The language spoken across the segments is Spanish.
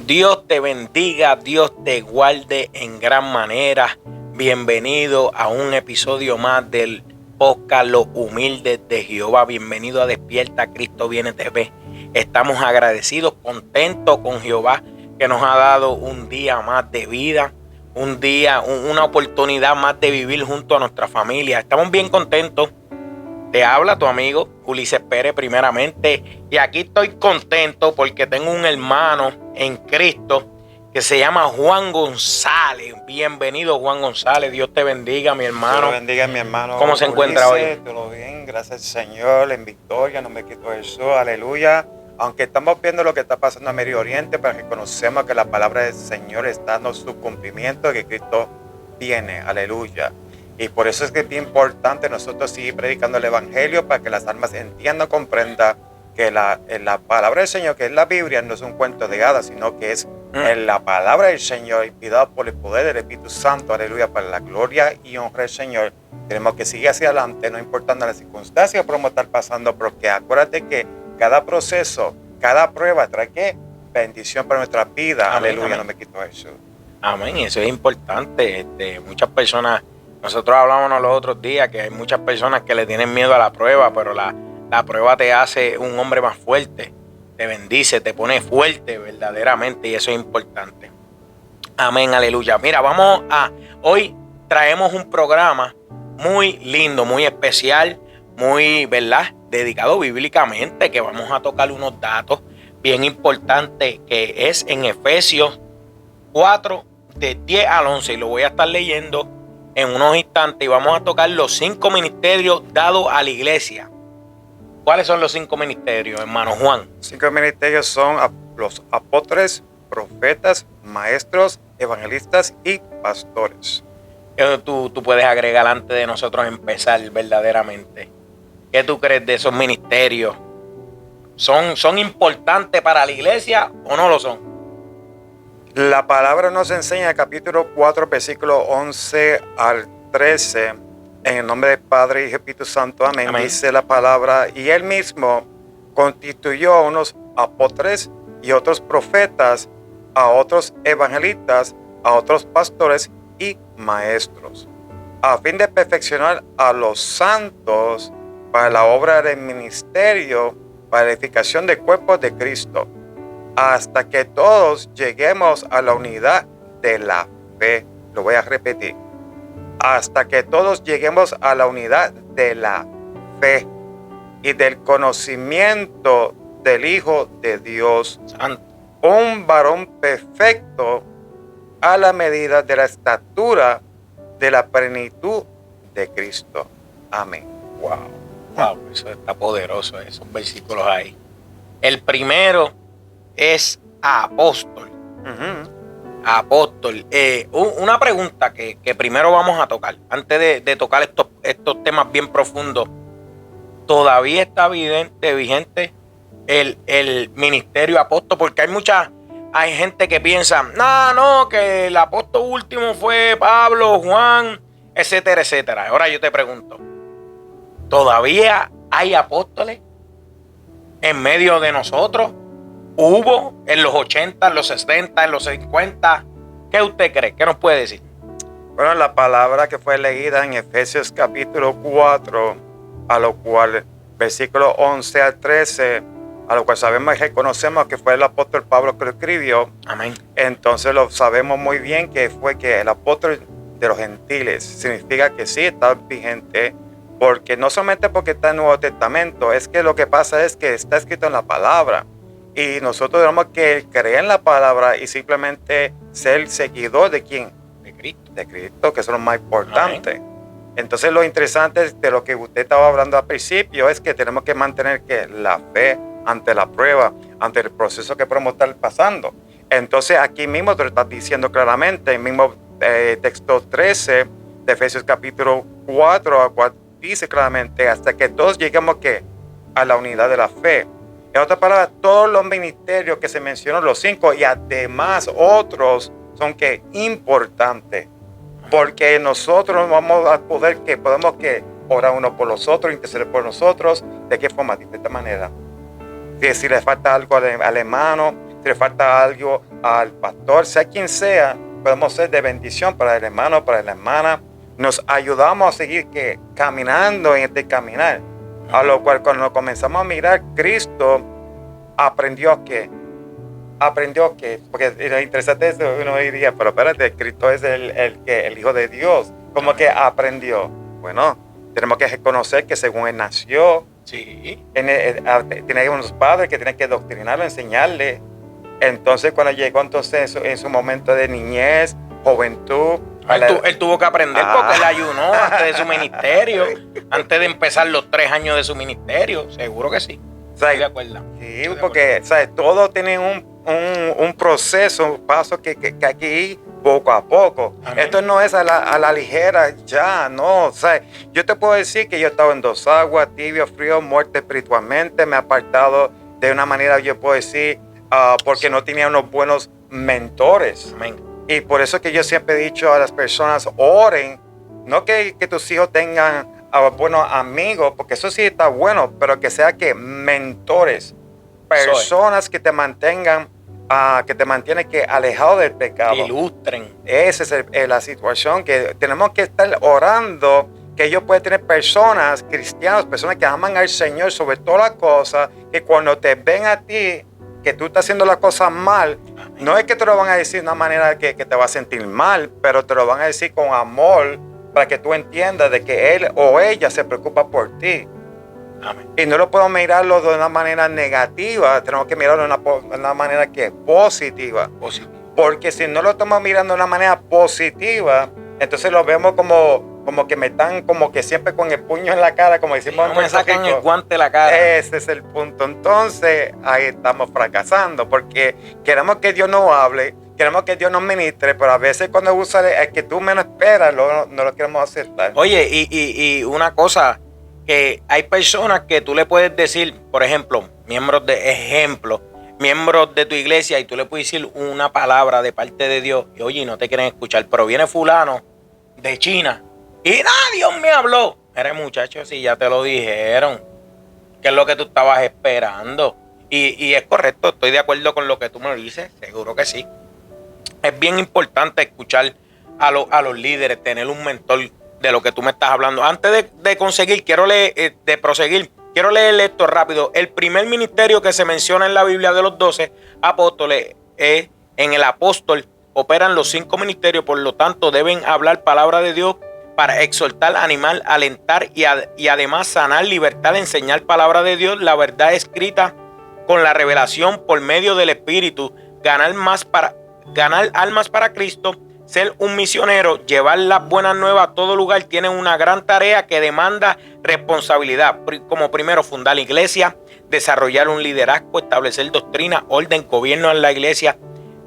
Dios te bendiga, Dios te guarde en gran manera. Bienvenido a un episodio más del podcast Los Humildes de Jehová. Bienvenido a Despierta Cristo Viene TV. Estamos agradecidos, contentos con Jehová que nos ha dado un día más de vida, un día, una oportunidad más de vivir junto a nuestra familia. Estamos bien contentos. Te habla tu amigo Ulises Pérez primeramente, y aquí estoy contento porque tengo un hermano en Cristo que se llama Juan González. Bienvenido, Juan González. Dios te bendiga, mi hermano. Dios bendiga, mi hermano. ¿Cómo se encuentra hoy? Todo bien, gracias al Señor, en victoria, no me quito eso, aleluya. Aunque estamos viendo lo que está pasando en Medio Oriente, pero reconocemos que la palabra del Señor está dando su cumplimiento, que Cristo viene, aleluya. Y por eso es que es bien importante nosotros seguir predicando el Evangelio para que las almas entiendan, comprendan que la palabra del Señor, que es la Biblia, no es un cuento de hadas, sino que es la palabra del Señor, inspirada por el poder del Espíritu Santo, aleluya, para la gloria y honra del Señor. Tenemos que seguir hacia adelante, no importando las circunstancias por cómo estar pasando, porque acuérdate que cada proceso, cada prueba trae ¿qué? Bendición para nuestra vida, aleluya, amén. No me quito eso. Amén, eso es importante. Muchas personas, nosotros hablábamos los otros días que hay muchas personas que le tienen miedo a la prueba, pero la prueba te hace un hombre más fuerte, te bendice, te pone fuerte verdaderamente, y eso es importante. Amén, aleluya. Mira, hoy traemos un programa muy lindo, muy especial, muy, ¿verdad?, dedicado bíblicamente, que vamos a tocar unos datos bien importantes, que es en Efesios 4, de 10 al 11, y lo voy a estar leyendo en unos instantes, y vamos a tocar los 5 ministerios dados a la iglesia. ¿Cuáles son los 5 ministerios, hermano Juan? 5 ministerios son los apóstoles, profetas, maestros, evangelistas y pastores. Tú puedes agregar antes de nosotros empezar verdaderamente. ¿Qué tú crees de esos ministerios? ¿Son importantes para la iglesia o no lo son? La palabra nos enseña en el capítulo 4, versículo 11 al 13, en el nombre del Padre y Espíritu Santo, amén. Amén. Dice la palabra, y él mismo constituyó a unos apóstoles y otros profetas, a otros evangelistas, a otros pastores y maestros, a fin de perfeccionar a los santos para la obra del ministerio, para la edificación del cuerpo de Cristo, hasta que todos lleguemos a la unidad de la fe. Lo voy a repetir. Hasta que todos lleguemos a la unidad de la fe y del conocimiento del Hijo de Dios, Santo. Un varón perfecto a la medida de la estatura de la plenitud de Cristo. Amén. Wow, eso está poderoso, esos versículos ahí. El primero es apóstol. Apóstol. Una pregunta que primero vamos a tocar, antes de tocar estos temas bien profundos. ¿Todavía está vigente el ministerio apóstol? Porque hay gente que piensa, no, que el apóstol último fue Pablo, Juan, etcétera, etcétera. Ahora yo te pregunto, ¿todavía hay apóstoles en medio de nosotros? ¿Hubo en los 80, en los 60, en los 50? ¿Qué usted cree? ¿Qué nos puede decir? Bueno, la palabra que fue leída en Efesios capítulo 4, a lo cual versículo 11 al 13, a lo cual sabemos y reconocemos que fue el apóstol Pablo que lo escribió. Amén. Entonces lo sabemos muy bien que fue que el apóstol de los gentiles significa que sí está vigente, porque no solamente porque está en el Nuevo Testamento, es que lo que pasa es que está escrito en la palabra. Y nosotros tenemos que creer en la palabra y simplemente ser seguidor de ¿quién? De Cristo. De Cristo, que eso es lo más importante. Amén. Entonces lo interesante de lo que usted estaba hablando al principio es que tenemos que mantener que la fe ante la prueba, ante el proceso que podemos estar pasando. Entonces aquí mismo te lo está diciendo claramente, el mismo texto 13 de Efesios capítulo 4, dice claramente, hasta que todos lleguemos ¿qué? A la unidad de la fe. En otras palabras, todos los ministerios que se mencionan, los 5 y además otros, son que importantes, porque nosotros vamos a poder que podemos que orar uno por los otros, interceder por nosotros. ¿De qué forma? De esta manera. Si le falta algo al hermano, si le falta algo al pastor, sea quien sea, podemos ser de bendición para el hermano, para la hermana. Nos ayudamos a seguir caminando en este caminar. A lo cual cuando comenzamos a mirar, Cristo aprendió que, porque es interesante eso, uno diría, pero espérate, Cristo es el Hijo de Dios, como que aprendió. Bueno, tenemos que reconocer que según él nació, Sí. tiene unos padres que tienen que doctrinarlo, enseñarle. Entonces cuando llegó entonces en su momento de niñez, juventud, Él tuvo que aprender porque él ayunó antes de su ministerio, antes de empezar los 3 años de su ministerio. Seguro que sí. Estoy de acuerdo. Sí, porque ¿sabes? Todo tiene un proceso, un paso que aquí poco a poco. Amén. Esto no es a la ligera ya, no. ¿Sabes? Yo te puedo decir que yo he estado en 2 aguas, tibio, frío, muerte espiritualmente. Me he apartado de una manera, yo puedo decir, porque no tenía unos buenos mentores. Amén. Y por eso que yo siempre he dicho a las personas, oren, no que tus hijos tengan buenos amigos, porque eso sí está bueno, pero que sea que mentores, personas que te mantengan, que alejado del pecado. Que ilustren. Esa es la situación, que tenemos que estar orando, que ellos pueden tener personas, cristianos, personas que aman al Señor sobre todas las cosas, que cuando te ven a ti, que tú estás haciendo las cosas mal, no es que te lo van a decir de una manera que te va a sentir mal, pero te lo van a decir con amor para que tú entiendas de que él o ella se preocupa por ti. Amén. Y no lo podemos mirarlo de una manera negativa, tenemos que mirarlo de una manera que es positiva. Porque si no lo estamos mirando de una manera positiva, entonces lo vemos como que me están como que siempre con el puño en la cara, como decimos en No me Puerto sacan Rico. el guante de la cara. Ese es el punto. Entonces, ahí estamos fracasando, porque queremos que Dios nos hable, queremos que Dios nos ministre, pero a veces cuando usa el que tú menos esperas, no lo queremos aceptar. Oye, y una cosa, que hay personas que tú le puedes decir, por ejemplo, miembros de tu iglesia, y tú le puedes decir una palabra de parte de Dios, y oye, no te quieren escuchar, pero viene fulano de China, y Dios me habló. Mire, muchacho, si ya te lo dijeron, ¿qué es lo que tú estabas esperando? Y es correcto, estoy de acuerdo con lo que tú me dices, seguro que sí. Es bien importante escuchar a los líderes, tener un mentor de lo que tú me estás hablando. Antes de proseguir, quiero leer esto rápido. El primer ministerio que se menciona en la Biblia de los 12 apóstoles es en el apóstol. Operan los 5 ministerios, por lo tanto deben hablar palabra de Dios para exhortar, animar, alentar y además sanar, libertar, enseñar palabra de Dios, la verdad escrita con la revelación por medio del Espíritu, ganar almas para Cristo, ser un misionero, llevar las buenas nuevas a todo lugar. Tienen una gran tarea que demanda responsabilidad. Como primero, fundar la iglesia, desarrollar un liderazgo, establecer doctrina, orden, gobierno en la iglesia,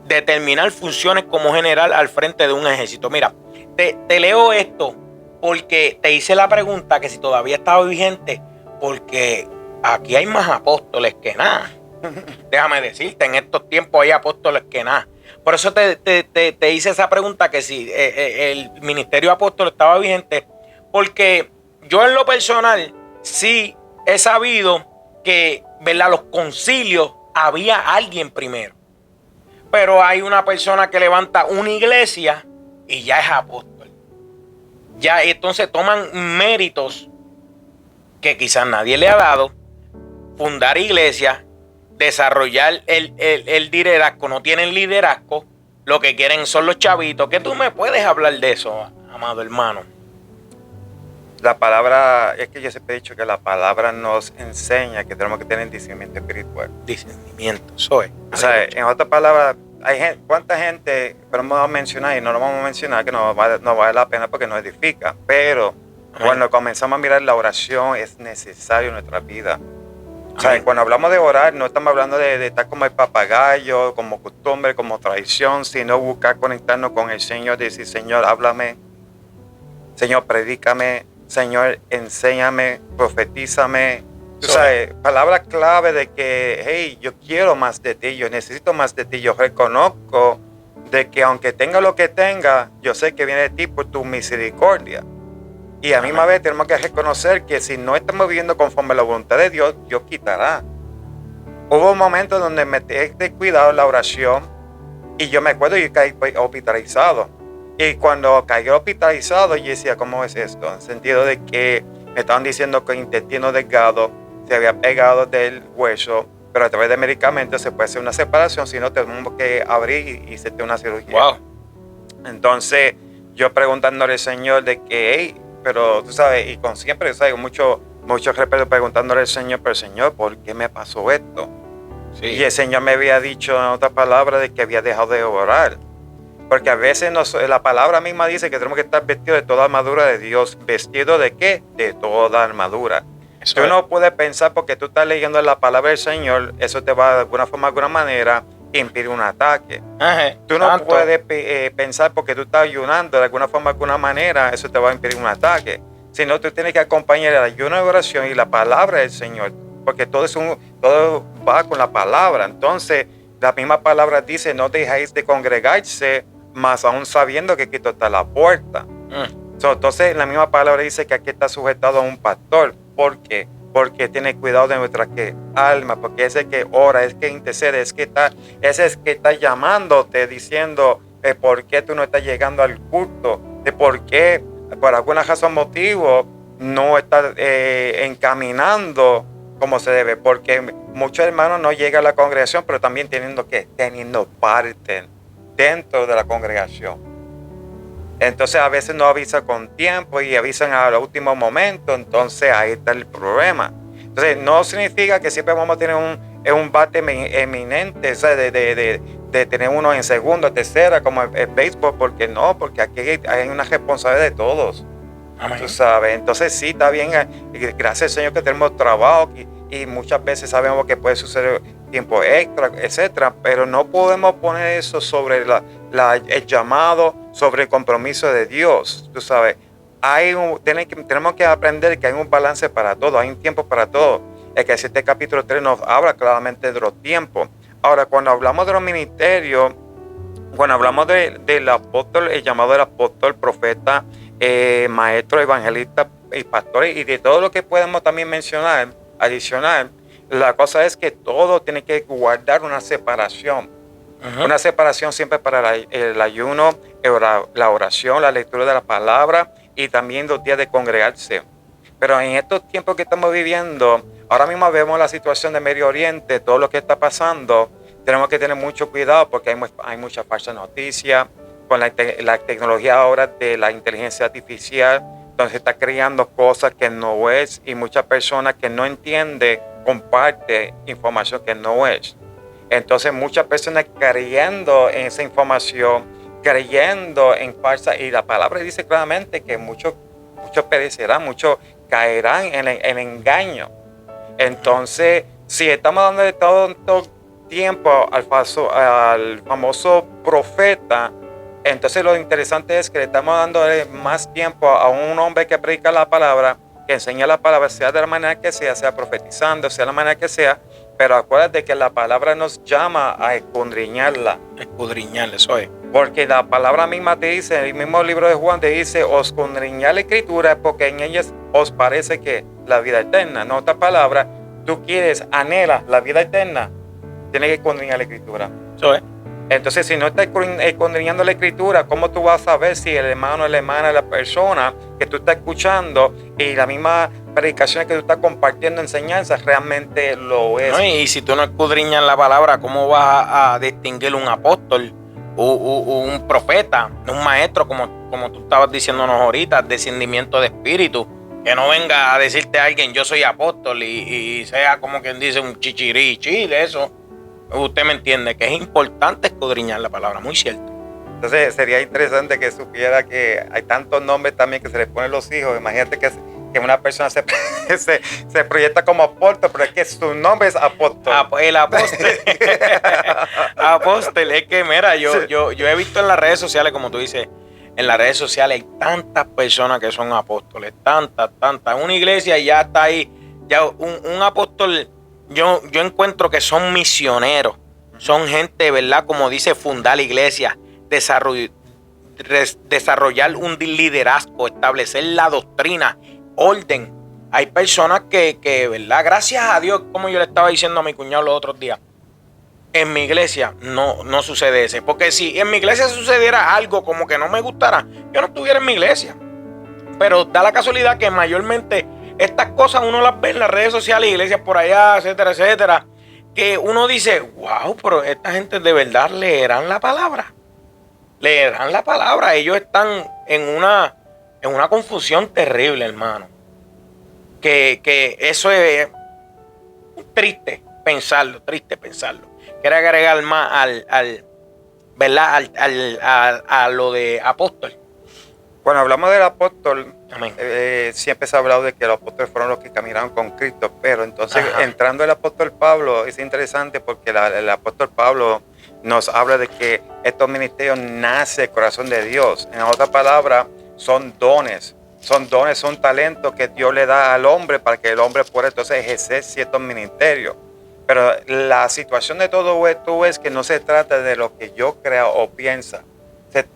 determinar funciones como general al frente de un ejército. Mira, te leo esto porque te hice la pregunta que si todavía estaba vigente, porque aquí hay más apóstoles que nada. Déjame decirte, en estos tiempos hay apóstoles que nada. Por eso te hice esa pregunta, que si el ministerio apóstol estaba vigente, porque yo en lo personal sí he sabido que, ¿verdad?, los concilios había alguien primero, pero hay una persona que levanta una iglesia y ya es apóstol. Ya entonces toman méritos que quizás nadie le ha dado, fundar iglesias, desarrollar el liderazgo. No tienen liderazgo, lo que quieren son los chavitos. ¿Qué tú me puedes hablar de eso, amado hermano? La palabra, es que yo siempre he dicho que la palabra nos enseña que tenemos que tener discernimiento espiritual. Discernimiento, eso es. O sea, en otras palabras, hay gente, ¿cuánta gente, pero no vamos a mencionar y no lo vamos a mencionar, que no vale la pena porque nos edifica? Pero cuando comenzamos a mirar la oración, es necesario en nuestra vida. O sea, cuando hablamos de orar, no estamos hablando de estar como el papagayo, como costumbre, como tradición, sino buscar conectarnos con el Señor, decir, Señor, háblame, Señor, predícame, Señor, enséñame, profetízame. Tú sabes, palabras clave de que, hey, yo quiero más de ti, yo necesito más de ti, yo reconozco de que aunque tenga lo que tenga, yo sé que viene de ti por tu misericordia. Y a la misma vez tenemos que reconocer que si no estamos viviendo conforme a la voluntad de Dios, Dios quitará. Hubo un momento donde me descuidado la oración y yo me acuerdo que caí hospitalizado. Y cuando caí hospitalizado, yo decía, ¿cómo es esto? En el sentido de que me estaban diciendo que el intestino delgado se había pegado del hueso, pero a través de medicamentos se puede hacer una separación, si no tenemos que abrir y hacerte una cirugía. Wow. Entonces, yo preguntándole al Señor de que, hey, pero tú sabes, y con siempre, ¿sabes? Mucho respeto preguntándole al Señor, pero Señor, ¿por qué me pasó esto? Sí. Y el Señor me había dicho en otras palabras de que había dejado de orar. Porque a veces la palabra misma dice que tenemos que estar vestidos de toda armadura de Dios. ¿Vestido de qué? De toda armadura. Eso Tú es. no puedes pensar porque tú estás leyendo la palabra del Señor, eso te va de alguna forma, de alguna manera, impedir un ataque. Ajá, Tú no tanto. puedes pensar porque tú estás ayunando de alguna forma, de alguna manera, eso te va a impedir un ataque. Sino tú tienes que acompañar el ayuno de oración y la palabra del Señor. Porque todo va con la palabra. Entonces, la misma palabra dice, no dejáis de congregarse, más aún sabiendo que Cristo está a la puerta. Entonces, la misma palabra dice que aquí está sujetado a un pastor. ¿Por qué? Porque tiene cuidado de nuestra alma, porque es el que ora, es que intercede, ese es que está llamándote, diciendo por qué tú no estás llegando al culto, de por qué, por alguna razón, motivo, no estás encaminando como se debe, porque muchos hermanos no llegan a la congregación, pero también teniendo parte dentro de la congregación. Entonces a veces no avisan con tiempo y avisan al último momento, entonces ahí está el problema. Entonces no significa que siempre vamos a tener un bate eminente, o sea, de tener uno en segunda, tercera, como el béisbol, porque aquí hay una responsabilidad de todos. Amén. Tú sabes, entonces sí, está bien, gracias al Señor que tenemos trabajo y muchas veces sabemos que puede suceder tiempo extra, etcétera, pero no podemos poner eso sobre el llamado, sobre el compromiso de Dios. Tú sabes, tenemos que aprender que hay un balance para todo, hay un tiempo para todo. Eclesiastés capítulo 3 nos habla claramente de los tiempos. Ahora, cuando hablamos de los ministerios, cuando hablamos del apóstol, el llamado del apóstol, profeta, maestro, evangelista y pastores, y de todo lo que podemos también mencionar, adicional, la cosa es que todo tiene que guardar una separación. Uh-huh. Una separación siempre para el ayuno, la oración, la lectura de la palabra y también los días de congregarse. Pero en estos tiempos que estamos viviendo, ahora mismo vemos la situación de Medio Oriente, todo lo que está pasando. Tenemos que tener mucho cuidado porque hay mucha falsa noticia. Con la tecnología ahora de la inteligencia artificial, donde se está creando cosas que no es, y muchas personas que no entienden comparte información que no es. Entonces muchas personas creyendo en esa información, creyendo en falsa, y la palabra dice claramente que muchos perecerán, muchos caerán en el engaño. Entonces, si estamos dando todo tiempo al famoso profeta, entonces lo interesante es que le estamos dando más tiempo a un hombre que predica la palabra, que enseña la palabra, sea de la manera que sea profetizando, sea de la manera que sea, pero acuérdate que la palabra nos llama a escudriñarla. Escudriñarla, eso es. Porque la palabra misma te dice, el mismo libro de Juan te dice, os escudriñad la escritura porque en ellas os parece que la vida eterna. En otras palabras, tú anhelas la vida eterna, tienes que escudriñar la escritura. Eso es. Entonces, si no estás escudriñando la escritura, ¿cómo tú vas a saber si el hermano o la hermana, la persona que tú estás escuchando y la misma predicación que tú estás compartiendo, enseñanzas, realmente lo es? No, y si tú no escudriñas la palabra, ¿cómo vas a distinguir un apóstol, un profeta, un maestro, como tú estabas diciéndonos ahorita, descendimiento de espíritu? Que no venga a decirte a alguien, yo soy apóstol, y sea como quien dice un chichirichi de eso. Usted me entiende que es importante escudriñar la palabra, muy cierto. Entonces sería interesante que supiera que hay tantos nombres también que se les ponen los hijos. Imagínate que una persona se proyecta como apóstol, pero es que su nombre es apóstol. El apóstol. Apóstol, es que mira, yo he visto en las redes sociales, como tú dices, en las redes sociales hay tantas personas que son apóstoles, tantas. Una iglesia ya está ahí, ya un apóstol. Yo encuentro que son misioneros, son gente, ¿verdad? Como dice, fundar la iglesia, desarrollar un liderazgo, establecer la doctrina, orden, hay personas que, ¿verdad? Gracias a Dios, como yo le estaba diciendo a mi cuñado los otros días, en mi iglesia no sucede eso. Porque si en mi iglesia sucediera algo como que no me gustara, yo no estuviera en mi iglesia. Pero da la casualidad que mayormente estas cosas uno las ve en las redes sociales, iglesias por allá, etcétera, etcétera, que uno dice, wow, pero esta gente de verdad leerán la palabra. Leerán la palabra. Ellos están en una confusión terrible, hermano. Que eso es triste pensarlo. Quiero agregar más ¿verdad? A lo de apóstol. Cuando hablamos del apóstol, Amén. Siempre se ha hablado de que los apóstoles fueron los que caminaron con Cristo, pero entonces Ajá. entrando el apóstol Pablo es interesante porque el apóstol Pablo nos habla de que estos ministerios nacen del corazón de Dios. En otras palabras, son dones, son talentos que Dios le da al hombre para que el hombre pueda entonces ejercer ciertos ministerios. Pero la situación de todo esto es que no se trata de lo que yo crea o piensa.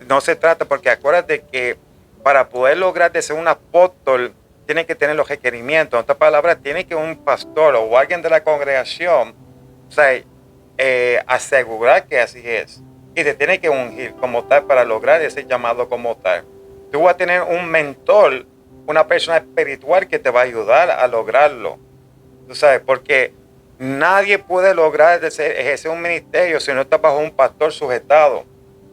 No se trata, porque acuérdate que para poder lograr de ser un apóstol, tiene que tener los requerimientos. En otras palabras, tiene que un pastor o alguien de la congregación, o sea, asegurar que así es. Y te tiene que ungir como tal para lograr ese llamado como tal. Tú vas a tener un mentor, una persona espiritual que te va a ayudar a lograrlo. Tú sabes, porque nadie puede lograr ejercer un ministerio si no está bajo un pastor sujetado.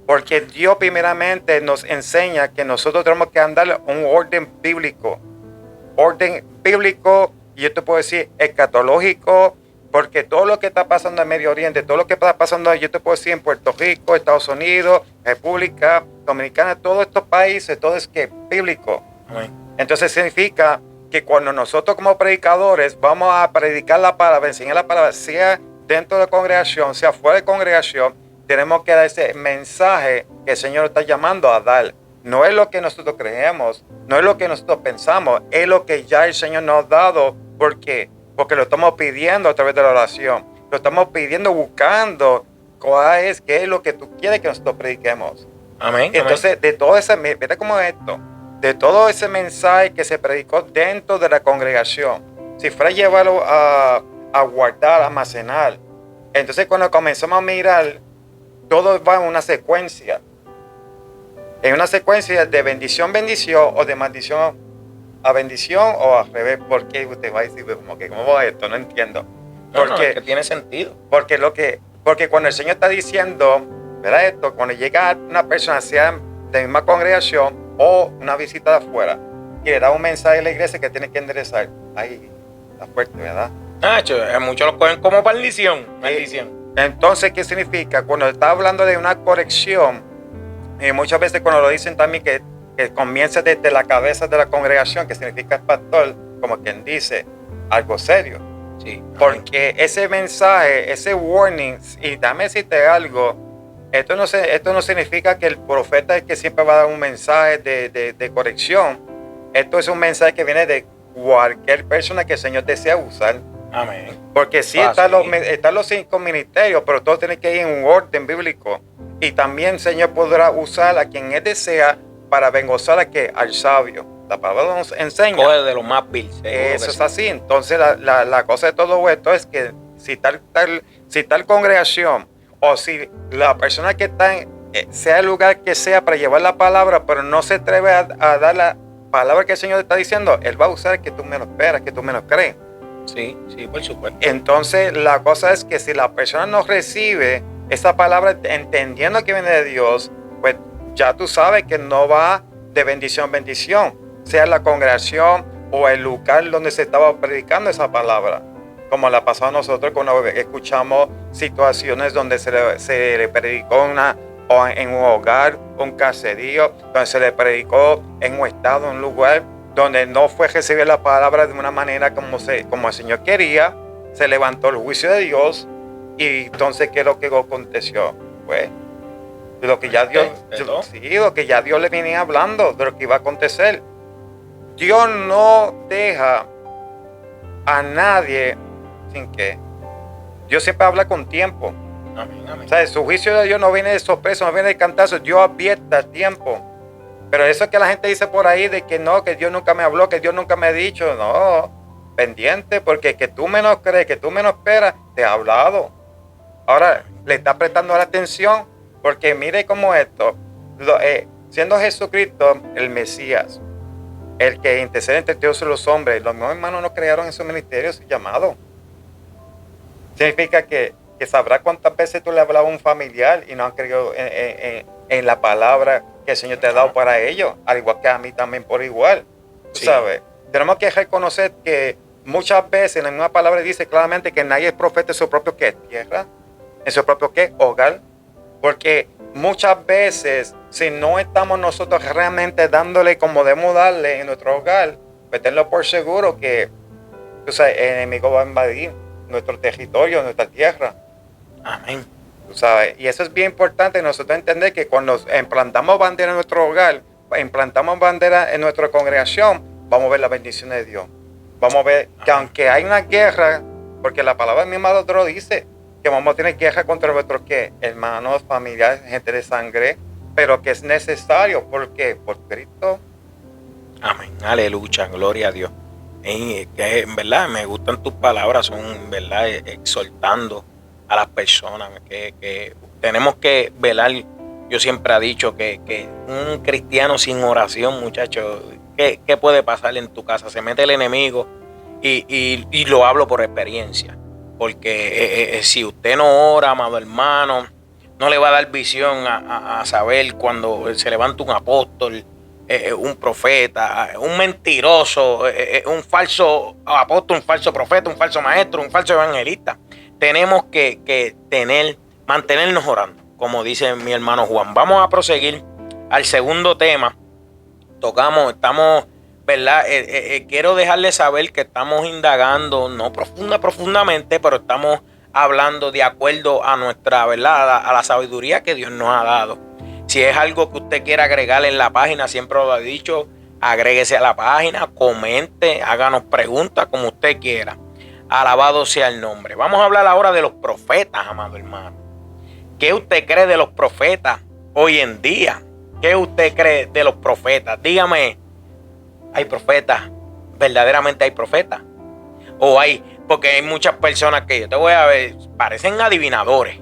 Porque Dios primeramente nos enseña que nosotros tenemos que andar un orden bíblico. Orden bíblico, y yo te puedo decir escatológico, porque todo lo que está pasando en Medio Oriente, todo lo que está pasando, yo te puedo decir en Puerto Rico, Estados Unidos, República Dominicana, todos estos países, todo es que es bíblico. Amén. Entonces significa que cuando nosotros como predicadores vamos a predicar la palabra, enseñar la palabra, sea dentro de la congregación, sea fuera de la congregación, tenemos que dar ese mensaje que el Señor está llamando a dar. No es lo que nosotros creemos, no es lo que nosotros pensamos, es lo que ya el Señor nos ha dado. ¿Por qué? Porque lo estamos pidiendo a través de la oración. Lo estamos pidiendo, buscando qué es lo que tú quieres que nosotros prediquemos. Amén. Entonces, amén. de todo ese, mira cómo es esto, de todo ese mensaje que se predicó dentro de la congregación, si fuera a llevarlo a guardar, a almacenar, entonces cuando comenzamos a mirar, todo va en una secuencia. En una secuencia de bendición, bendición, o de maldición a bendición, o al revés. ¿Por qué? Usted va a decir, como que, ¿cómo va esto? No entiendo. No, es que tiene sentido. Porque cuando el Señor está diciendo, ¿verdad? Esto, cuando llega una persona, sea de la misma congregación o una visita de afuera, y le da un mensaje a la iglesia que tiene que enderezar. Ahí está fuerte, ¿verdad? Muchos lo cogen como maldición. Maldición. Entonces, ¿qué significa? Cuando está hablando de una corrección, muchas veces cuando lo dicen también que comienza desde la cabeza de la congregación, que significa el pastor, como quien dice, algo serio. Sí. Porque ese mensaje, ese warning, y dame decirte algo, esto no significa que el profeta es que siempre va a dar un mensaje de corrección. Esto es un mensaje que viene de cualquier persona que el Señor desea usar. Amén. Porque sí están los 5 ministerios, pero todos tienen que ir en un orden bíblico. Y también el Señor podrá usar a quien Él desea para bengozar al sabio. La palabra nos enseña. Coge de lo más vil. Eso es así. Entonces la cosa de todo esto es que si tal congregación o si la persona que está sea el lugar que sea para llevar la palabra, pero no se atreve a dar la palabra que el Señor está diciendo, Él va a usar que tú menos esperas, que tú menos crees. Sí, por supuesto. Entonces la cosa es que si la persona no recibe esa palabra entendiendo que viene de Dios, pues ya tú sabes que no va de bendición en bendición, sea la congregación o el lugar donde se estaba predicando esa palabra. Como la pasó a nosotros cuando escuchamos situaciones donde se le predicó en un hogar, un caserío, donde se le predicó en un estado, un lugar donde no fue recibir la palabra de una manera como el Señor quería. Se levantó el juicio de Dios. Y entonces, ¿qué es lo que aconteció? Pues, lo que ya Dios le venía hablando, de lo que iba a acontecer. Dios no deja a nadie sin que. Dios siempre habla con tiempo. Amén. O sea, su juicio de Dios no viene de sorpresa, no viene de cantazo. Dios advierte a tiempo. Pero eso que la gente dice por ahí de que no, que Dios nunca me habló, que Dios nunca me ha dicho, no, pendiente, porque que tú menos crees, que tú menos esperas, te ha hablado. Ahora le está prestando la atención, porque mire cómo esto, siendo Jesucristo el Mesías, el que intercede entre Dios y los hombres, los mismos hermanos no crearon en su ministerio, su llamado. Significa que sabrá cuántas veces tú le hablabas a un familiar y no han creído en la palabra que el Señor te ha dado para ellos, al igual que a mí también por igual. Sí. ¿Sabes? Tenemos que reconocer que muchas veces la misma palabra dice claramente que nadie es profeta en su propio ¿qué? Tierra, en su propio ¿qué? Hogar. Porque muchas veces, si no estamos nosotros realmente dándole como debemos darle en nuestro hogar, pues tenlo por seguro que tú sabes, el enemigo va a invadir nuestro territorio, nuestra tierra. Amén. Tú sabes, y eso es bien importante nosotros entender que cuando implantamos bandera en nuestro hogar, implantamos bandera en nuestra congregación, vamos a ver la bendición de Dios. Vamos a ver que aunque hay una guerra, porque la palabra misma lo dice, que vamos a tener guerra contra nuestros ¿qué? Hermanos, familiares, gente de sangre, pero que es necesario, ¿por qué? Por Cristo. Amén, aleluya, gloria a Dios. En verdad me gustan tus palabras, son verdad exhortando a las personas que tenemos que velar. Yo siempre he dicho que un cristiano sin oración, muchachos, ¿qué puede pasar en tu casa? Se mete el enemigo y lo hablo por experiencia, porque si usted no ora, amado hermano, no le va a dar visión a saber cuando se levanta un apóstol, un profeta, un mentiroso, un falso apóstol, un falso profeta, un falso maestro, un falso evangelista. Tenemos que mantenernos orando, como dice mi hermano Juan. Vamos a proseguir al segundo tema. Estamos, ¿verdad? Quiero dejarles saber que estamos indagando, no profundamente, pero estamos hablando de acuerdo a nuestra, ¿verdad? A la sabiduría que Dios nos ha dado. Si es algo que usted quiera agregar en la página, siempre lo he dicho, agréguese a la página, comente, háganos preguntas como usted quiera. Alabado sea el nombre. Vamos a hablar ahora de los profetas, amado hermano. ¿Qué usted cree de los profetas hoy en día? ¿Qué usted cree de los profetas? Dígame, ¿hay profetas? ¿Verdaderamente hay profetas? O hay, porque hay muchas personas que yo te voy a ver, parecen adivinadores.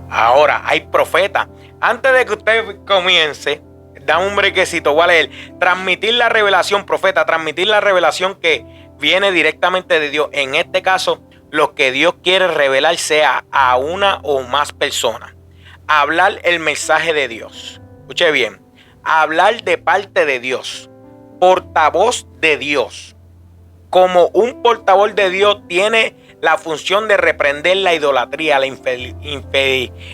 Ahora, hay profetas. Antes de que usted comience, da un brequecito, voy a leer. Transmitir la revelación, profeta, transmitir la revelación que viene directamente de Dios. En este caso, lo que Dios quiere revelar sea a una o más personas. Hablar el mensaje de Dios. Escuche bien. Hablar de parte de Dios. Portavoz de Dios. Como un portavoz de Dios tiene la función de reprender la idolatría, la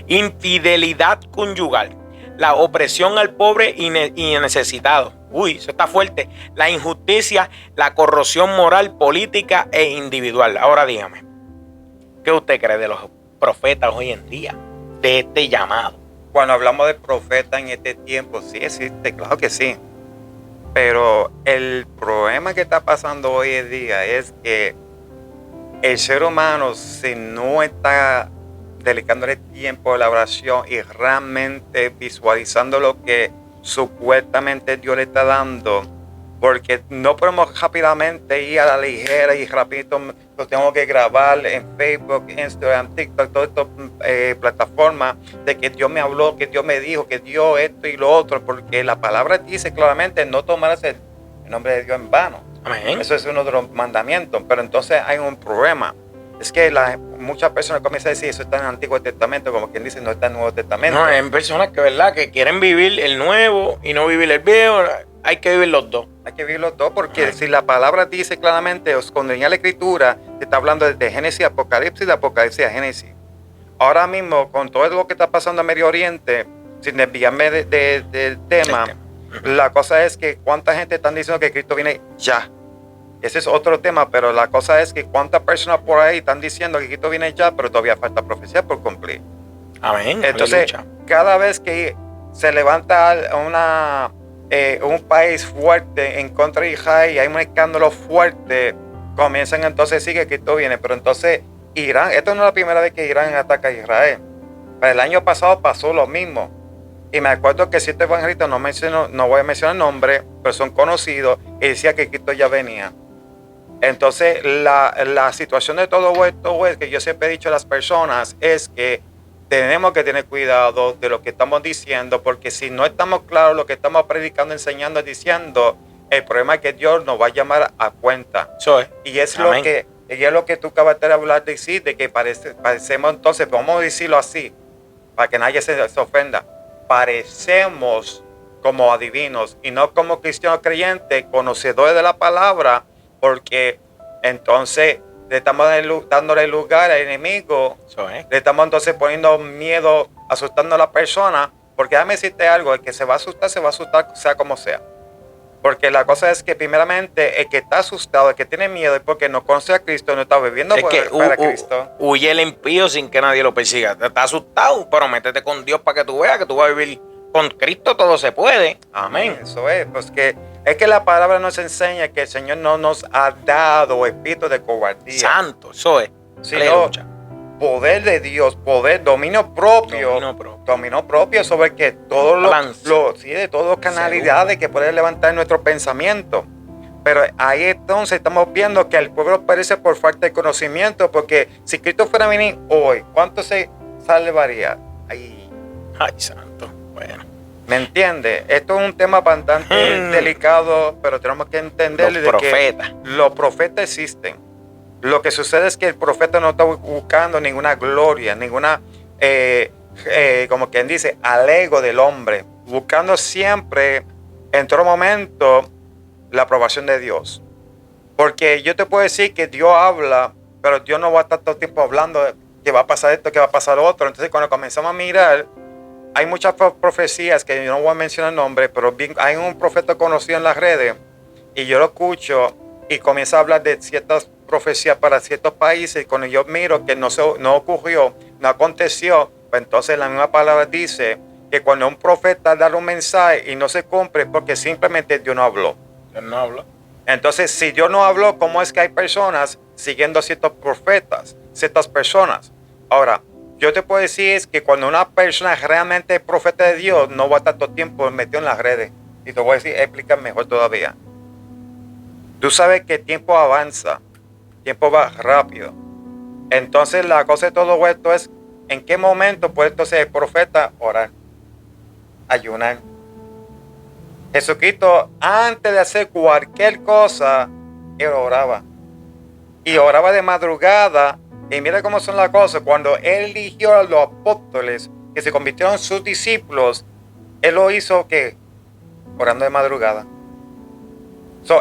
infidelidad conyugal, la opresión al pobre y necesitado. Uy, eso está fuerte. La injusticia, la corrupción moral, política e individual. Ahora dígame, ¿qué usted cree de los profetas hoy en día? De este llamado. Cuando hablamos de profeta en este tiempo, sí existe, claro que sí. Pero el problema que está pasando hoy en día es que el ser humano, si no está dedicándole tiempo a la oración y realmente visualizando lo que supuestamente Dios le está dando, porque no podemos rápidamente ir a la ligera y rapidito lo tengo que grabar en Facebook, Instagram, TikTok, todas estas plataformas de que Dios me habló, que Dios me dijo, que Dios esto y lo otro, porque la palabra dice claramente no tomarás el nombre de Dios en vano. Amén. Eso es uno de los mandamientos, pero entonces hay un problema. Es que muchas personas comienzan a decir eso está en el Antiguo Testamento, como quien dice no está en el Nuevo Testamento. No, hay personas que, ¿verdad?, que quieren vivir el nuevo y no vivir el viejo. Hay que vivir los dos. Hay que vivir los dos porque si la palabra dice claramente, os condenía la Escritura, te está hablando de Génesis a Apocalipsis, de Apocalipsis a Génesis. Ahora mismo, con todo lo que está pasando en Medio Oriente, sin desviarme del tema, la cosa es que cuánta gente están diciendo que Cristo viene ya. Ese es otro tema, pero la cosa es que cuántas personas por ahí están diciendo que Cristo viene ya, pero todavía falta profecía por cumplir. Amén. Entonces, cada vez que se levanta un país fuerte en contra de Israel y hay un escándalo fuerte, comienzan entonces a decir que Cristo viene. Pero entonces Irán, esto no es la primera vez que Irán ataca a Israel. Pero el año pasado pasó lo mismo. Y me acuerdo que ciertos evangelistas, no voy a mencionar el nombre, pero son conocidos, y decía que Cristo ya venía. Entonces, la situación de todo esto es que yo siempre he dicho a las personas es que tenemos que tener cuidado de lo que estamos diciendo, porque si no estamos claros lo que estamos predicando, enseñando, diciendo, el problema es que Dios nos va a llamar a cuenta. Eso es. Y es Amén. lo que tú acabas de hablar, decir, de que parecemos, entonces, vamos a decirlo así, para que nadie se ofenda, parecemos como adivinos y no como cristianos creyentes, conocedores de la palabra, porque entonces le estamos dándole lugar al enemigo, Eso es. le estamos entonces poniendo miedo, asustando a la persona, porque déjame decirte algo, el que se va a asustar, sea como sea. Porque la cosa es que primeramente el que está asustado, el que tiene miedo es porque no conoce a Cristo, no está viviendo para Cristo. Huye el impío sin que nadie lo persiga. Te estás asustado, pero métete con Dios para que tú veas que tú vas a vivir con Cristo, todo se puede. Amén. Eso es, pues que es que la palabra nos enseña que el Señor no nos ha dado espíritu de cobardía. Santo, eso es. Sino Aleluya. poder de Dios, dominio propio sobre que todos de todas las canalidades que pueden levantar nuestro pensamiento. Pero ahí entonces estamos viendo que el pueblo perece por falta de conocimiento, porque si Cristo fuera a venir hoy, ¿cuánto se salvaría? Ay, santo. Bueno. ¿Me entiende? Esto es un tema bastante delicado, pero tenemos que entender que los profetas existen. Lo que sucede es que el profeta no está buscando ninguna gloria, ninguna, como quien dice, al ego del hombre, buscando siempre, en todo momento, la aprobación de Dios. Porque yo te puedo decir que Dios habla, pero Dios no va a estar todo el tiempo hablando que va a pasar esto, que va a pasar lo otro. Entonces, cuando comenzamos a mirar, hay muchas profecías que yo no voy a mencionar el nombre, pero hay un profeta conocido en las redes y yo lo escucho y comienza a hablar de ciertas profecías para ciertos países, y cuando yo miro que no ocurrió, no aconteció, pues entonces la misma palabra dice que cuando un profeta da un mensaje y no se cumple, porque simplemente Dios no habló. Dios no habló. Entonces, si Dios no habló, ¿cómo es que hay personas siguiendo a ciertos profetas, ciertas personas? Ahora, yo te puedo decir es que cuando una persona realmente es profeta de Dios, no va a estar todo el tiempo metido en las redes. Y te voy a decir, explica mejor todavía. Tú sabes que el tiempo avanza, el tiempo va rápido. Entonces la cosa de todo esto es, ¿en qué momento puede entonces el profeta orar? Ayunar. Jesucristo, antes de hacer cualquier cosa, él oraba. Y oraba de madrugada. Y mira cómo son las cosas. Cuando él eligió a los apóstoles que se convirtieron en sus discípulos, él lo hizo ¿qué? Orando de madrugada.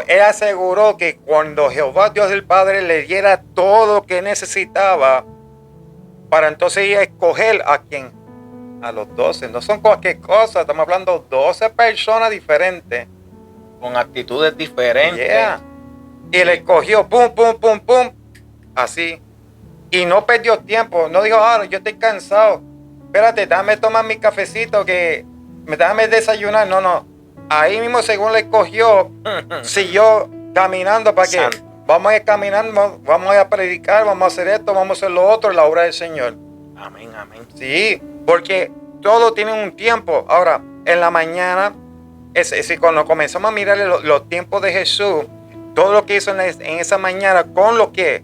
Él aseguró que cuando Jehová Dios del Padre le diera todo lo que necesitaba, para entonces ir a escoger a quién, a los 12. No son cualquier cosa, estamos hablando de 12 personas diferentes. Con actitudes diferentes. Yeah. Y él escogió, pum, pum, pum, pum, así. Y no perdió tiempo, no dijo, yo estoy cansado, espérate, déjame tomar mi cafecito, déjame desayunar. No. Ahí mismo, según le escogió, siguió caminando para que vamos a ir caminando, vamos a ir a predicar, vamos a hacer esto, vamos a hacer lo otro, la obra del Señor. Amén, amén. Sí, porque todo tiene un tiempo. Ahora, en la mañana, cuando comenzamos a mirar los tiempos de Jesús, todo lo que hizo en esa mañana con los que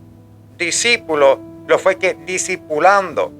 discípulos, lo fue que discipulando,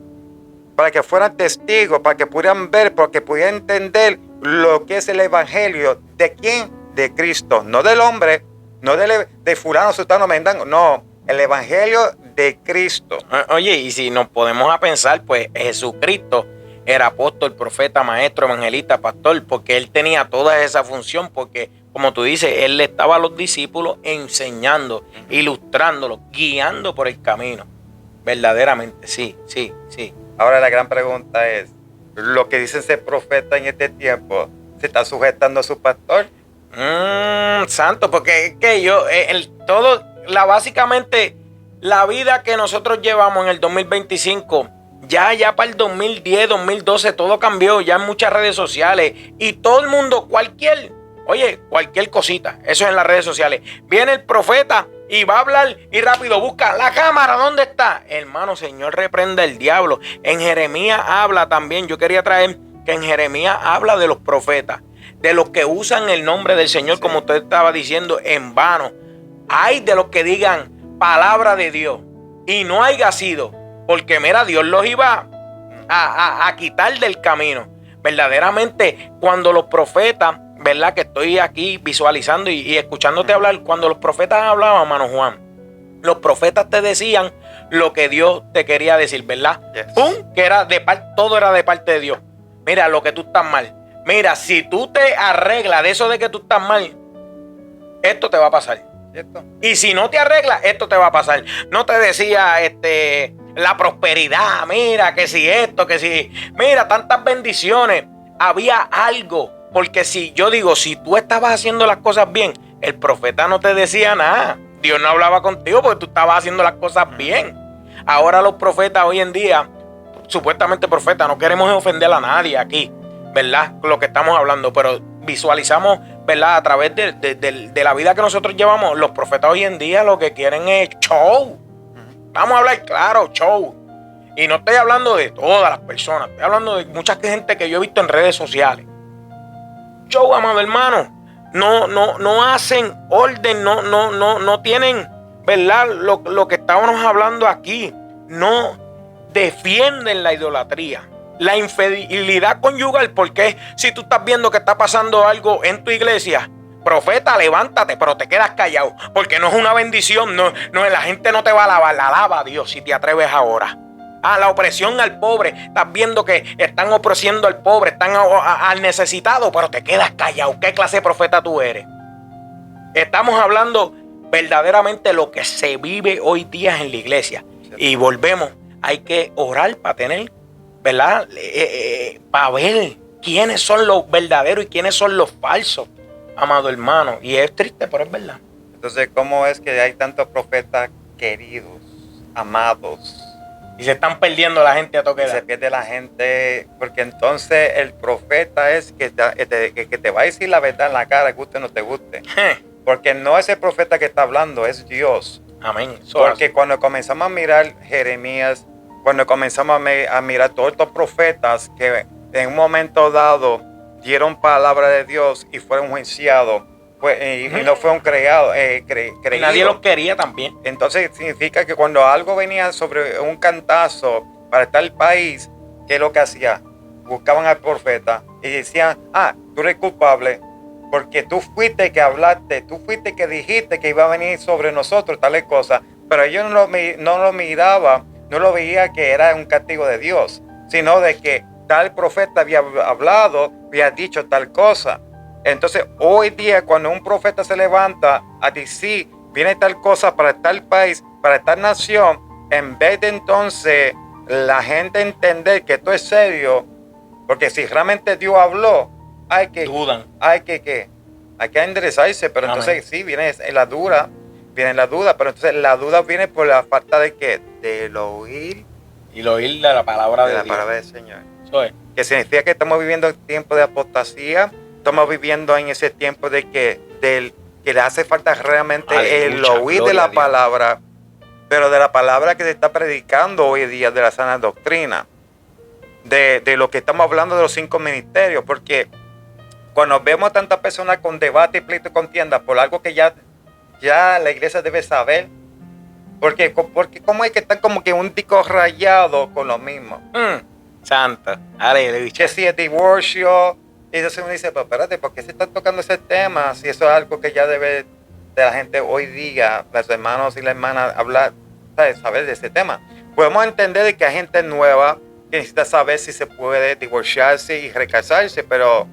para que fueran testigos, para que pudieran ver, para que pudieran entender lo que es el evangelio. ¿De quién? De Cristo, no del hombre, no de fulano, sultano, mendango, no, el evangelio de Cristo. Oye, y si nos podemos a pensar, pues Jesucristo era apóstol, profeta, maestro, evangelista, pastor, porque él tenía toda esa función, porque como tú dices, él le estaba a los discípulos enseñando, ilustrándolos, guiando por el camino. Verdaderamente, sí. Ahora la gran pregunta es, ¿lo que dice ese profeta en este tiempo se está sujetando a su pastor? Santo, porque es que básicamente la vida que nosotros llevamos en el 2025, ya para el 2010, 2012, todo cambió, ya en muchas redes sociales y todo el mundo, cualquier cosita, eso es en las redes sociales. Viene el profeta y va a hablar y rápido busca la cámara, ¿dónde está? Hermano, Señor reprenda el diablo. En Jeremías habla también, yo quería traer que en Jeremías habla de los profetas, de los que usan el nombre del Señor, como usted estaba diciendo, en vano. Hay de los que digan palabra de Dios y no haya sido, porque mira, Dios los iba a quitar del camino. Verdaderamente, cuando los profetas, ¿verdad? Que estoy aquí visualizando y escuchándote hablar, cuando los profetas hablaban, mano Juan, los profetas te decían lo que Dios te quería decir, ¿verdad? Yes. ¡Pum! Que era todo era de parte de Dios. Mira, lo que tú estás mal. Mira, si tú te arreglas de eso de que tú estás mal, esto te va a pasar. ¿Cierto? Y si no te arreglas, esto te va a pasar. No te decía la prosperidad, mira, que si esto, que si, mira, tantas bendiciones. Había algo, porque si tú estabas haciendo las cosas bien, el profeta no te decía nada. Dios no hablaba contigo porque tú estabas haciendo las cosas bien. Ahora los profetas hoy en día, supuestamente profetas, no queremos ofender a nadie aquí, ¿verdad? Lo que estamos hablando, pero visualizamos, ¿verdad? A través de la vida que nosotros llevamos, los profetas hoy en día lo que quieren es show. Vamos a hablar claro, show. Y no estoy hablando de todas las personas, estoy hablando de mucha gente que yo he visto en redes sociales. Show, amado hermano. No hacen orden, no tienen, ¿verdad? Lo que estábamos hablando aquí. No defienden la idolatría, la infidelidad conyugal, porque si tú estás viendo que está pasando algo en tu iglesia, profeta, levántate, pero te quedas callado, porque no es una bendición, no, la gente no te va a alabar, la alaba a Dios si te atreves ahora. La opresión al pobre, estás viendo que están oprimiendo al pobre, están al necesitado, pero te quedas callado. ¿Qué clase de profeta tú eres? Estamos hablando verdaderamente lo que se vive hoy día en la iglesia. Y volvemos, hay que orar para tener, ¿verdad? Para ver quiénes son los verdaderos y quiénes son los falsos, amado hermano. Y es triste, pero es verdad. Entonces, ¿cómo es que hay tantos profetas queridos, amados? Y se están perdiendo la gente a toque de Se edad. pierde la gente, porque entonces el profeta es que te va a decir la verdad en la cara, guste o no te guste. Porque no es el profeta que está hablando, es Dios. Amén. Porque cuando comenzamos a mirar Jeremías, cuando comenzamos a mirar todos estos profetas que en un momento dado dieron palabra de Dios y fueron juiciados, y no fueron creídos. Y nadie los quería también. Entonces significa que cuando algo venía sobre un cantazo para tal país, ¿qué es lo que hacía? Buscaban al profeta y decían, tú eres culpable porque tú fuiste que hablaste, tú fuiste que dijiste que iba a venir sobre nosotros tales cosas, pero ellos no lo miraban, no lo veía que era un castigo de Dios, sino de que tal profeta había hablado, había dicho tal cosa. Entonces, hoy día, cuando un profeta se levanta a decir, viene tal cosa para tal país, para tal nación, en vez de entonces la gente entender que esto es serio, porque si realmente Dios habló, hay que enderezarse, pero Amén. entonces sí, viene la duda, pero entonces la duda viene por la falta de ¿qué? Del oír. Y lo oír de la palabra de la Dios. palabra del Señor. Eso es. Que significa que estamos viviendo un tiempo de apostasía. Estamos viviendo en ese tiempo de que le hace falta realmente el oír de la palabra, pero de la palabra que se está predicando hoy día, de la sana doctrina, de lo que estamos hablando de los 5 ministerios, porque cuando vemos a tantas personas con debate y pleito y contienda por algo que ya la iglesia debe saber, porque como hay que estar como que un tico rayado con lo mismo. Santa, aleluya. Que si es divorcio. Y entonces uno dice, pero espérate, ¿por qué se está tocando ese tema? Si eso es algo que ya debe de la gente hoy día, los hermanos y las hermanas, hablar, ¿sabes? Saber de ese tema. Podemos entender de que hay gente nueva que necesita saber si se puede divorciarse y recasarse, pero,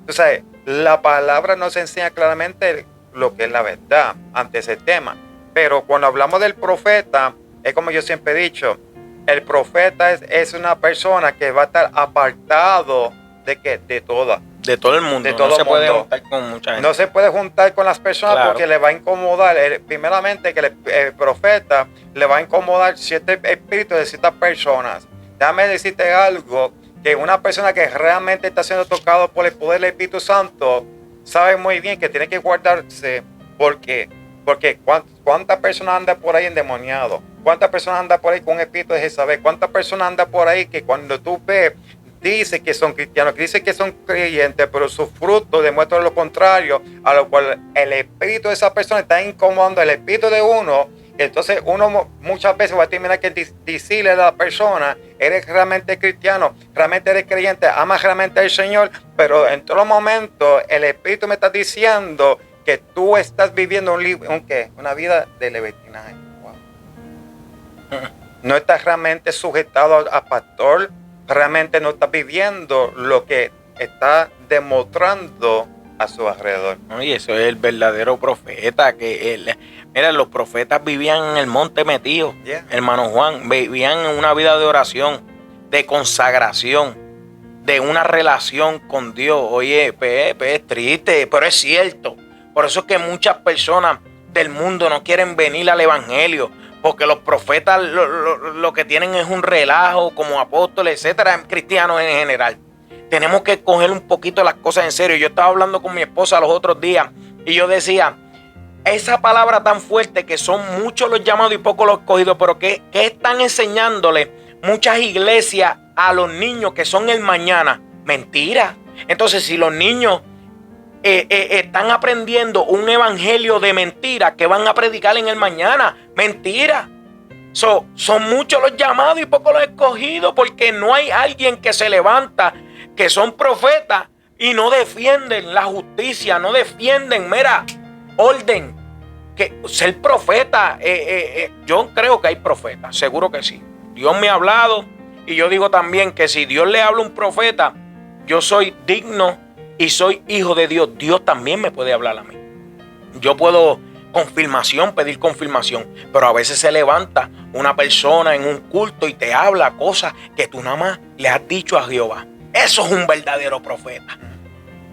tú sabes, la palabra nos enseña claramente lo que es la verdad ante ese tema. Pero cuando hablamos del profeta, es como yo siempre he dicho, el profeta es una persona que va a estar apartado ¿de qué? De todas. De todo el mundo. De todo no se el puede mundo. juntar con mucha gente. No se puede juntar con las personas, Claro. porque le va a incomodar. Primeramente, que el profeta le va a incomodar cierto espíritu de ciertas personas. Déjame decirte algo, que una persona que realmente está siendo tocado por el poder del Espíritu Santo sabe muy bien que tiene que guardarse. ¿Por qué? Porque ¿cuántas personas andan por ahí endemoniados? ¿Cuántas personas andan por ahí con un espíritu de Jezabel? ¿Cuántas personas andan por ahí que cuando tú ves dice que son cristianos, que dice que son creyentes, pero sus frutos demuestran lo contrario, a lo cual el espíritu de esa persona está incomodando el espíritu de uno. Entonces uno muchas veces va a terminar que decirle a la persona: eres realmente cristiano, realmente eres creyente, amas realmente al Señor, pero en todo momento el espíritu me está diciendo que tú estás viviendo una vida de libertinaje. Wow. No estás realmente sujetado a pastor, realmente no estás viviendo lo que está demostrando a su alrededor. Y eso es el verdadero profeta. Mira, los profetas vivían en el monte metido, hermano Juan, vivían en una vida de oración, de consagración, de una relación con Dios. Oye, es triste, pero es cierto. Por eso es que muchas personas del mundo no quieren venir al evangelio, porque los profetas lo que tienen es un relajo como apóstoles, etcétera, cristianos en general. Tenemos que coger un poquito las cosas en serio. Yo estaba hablando con mi esposa los otros días y yo decía, esa palabra tan fuerte que son muchos los llamados y pocos los escogidos, pero ¿qué están enseñándole muchas iglesias a los niños que son el mañana? Mentira. Entonces, si los niños están aprendiendo un evangelio de mentira, ¿qué van a predicar en el mañana? Mentira. Son muchos los llamados y pocos los escogidos, porque no hay alguien que se levanta, que son profetas y no defienden la justicia, no defienden, orden. Que ser profeta, yo creo que hay profetas, seguro que sí. Dios me ha hablado y yo digo también que si Dios le habla a un profeta, yo soy digno y soy hijo de Dios. Dios también me puede hablar a mí. Yo puedo pedir confirmación, pero a veces se levanta una persona en un culto y te habla cosas que tú nada más le has dicho a Jehová. Eso es un verdadero profeta.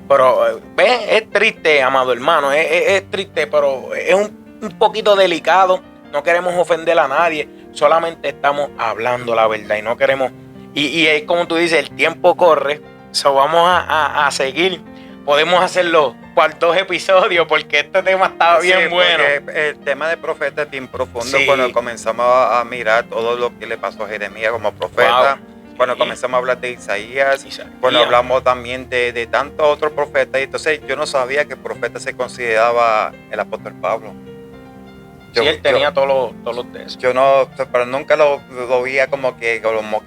Pero es triste, amado hermano, es triste, pero es un poquito delicado. No queremos ofender a nadie, solamente estamos hablando la verdad y no queremos. Y es como tú dices, el tiempo corre, vamos a seguir. Podemos hacerlo por 2 episodios porque este tema estaba bien bueno. El tema de profeta es bien profundo. Cuando comenzamos a mirar todo lo que le pasó a Jeremías como profeta. Wow. Cuando comenzamos a hablar de Isaías, cuando hablamos también de tantos otros profetas. Entonces yo no sabía que profeta se consideraba el apóstol Pablo. Él tenía todos los de esos. Yo no, pero nunca lo veía como que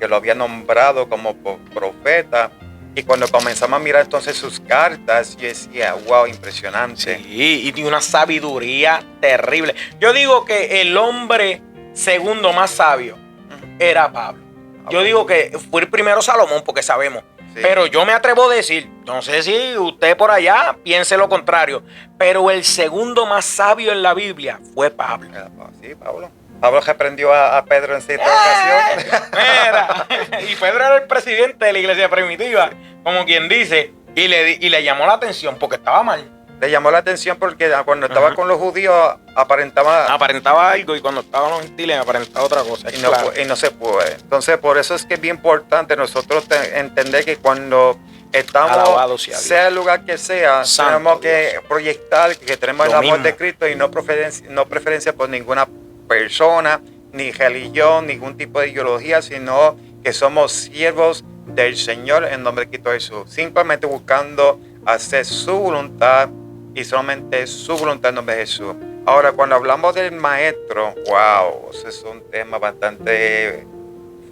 lo había nombrado como profeta. Y cuando comenzamos a mirar entonces sus cartas, yo decía, wow, impresionante. Sí, y tiene una sabiduría terrible. Yo digo que el hombre segundo más sabio era Pablo. Yo digo que fue el primero Salomón, porque sabemos. Sí. Pero yo me atrevo a decir, no sé si usted por allá piense lo contrario, pero el segundo más sabio en la Biblia fue Pablo. Sí, Pablo. Pablo reprendió a Pedro en cierta ocasión. Mira, y Pedro era el presidente de la iglesia primitiva, como quien dice, y le llamó la atención porque estaba mal. Le llamó la atención porque cuando estaba con los judíos aparentaba algo, y cuando estaba con los gentiles aparentaba otra cosa. Y no se puede. Entonces, por eso es que es bien importante nosotros entender que cuando estamos, sea el lugar que sea, santo, tenemos que proyectar que tenemos el amor de Cristo y no preferencia por ninguna persona, ni religión, ningún tipo de ideología, sino que somos siervos del Señor en nombre de Cristo Jesús, simplemente buscando hacer su voluntad y solamente su voluntad en nombre de Jesús. Ahora, cuando hablamos del maestro, wow, ese es un tema bastante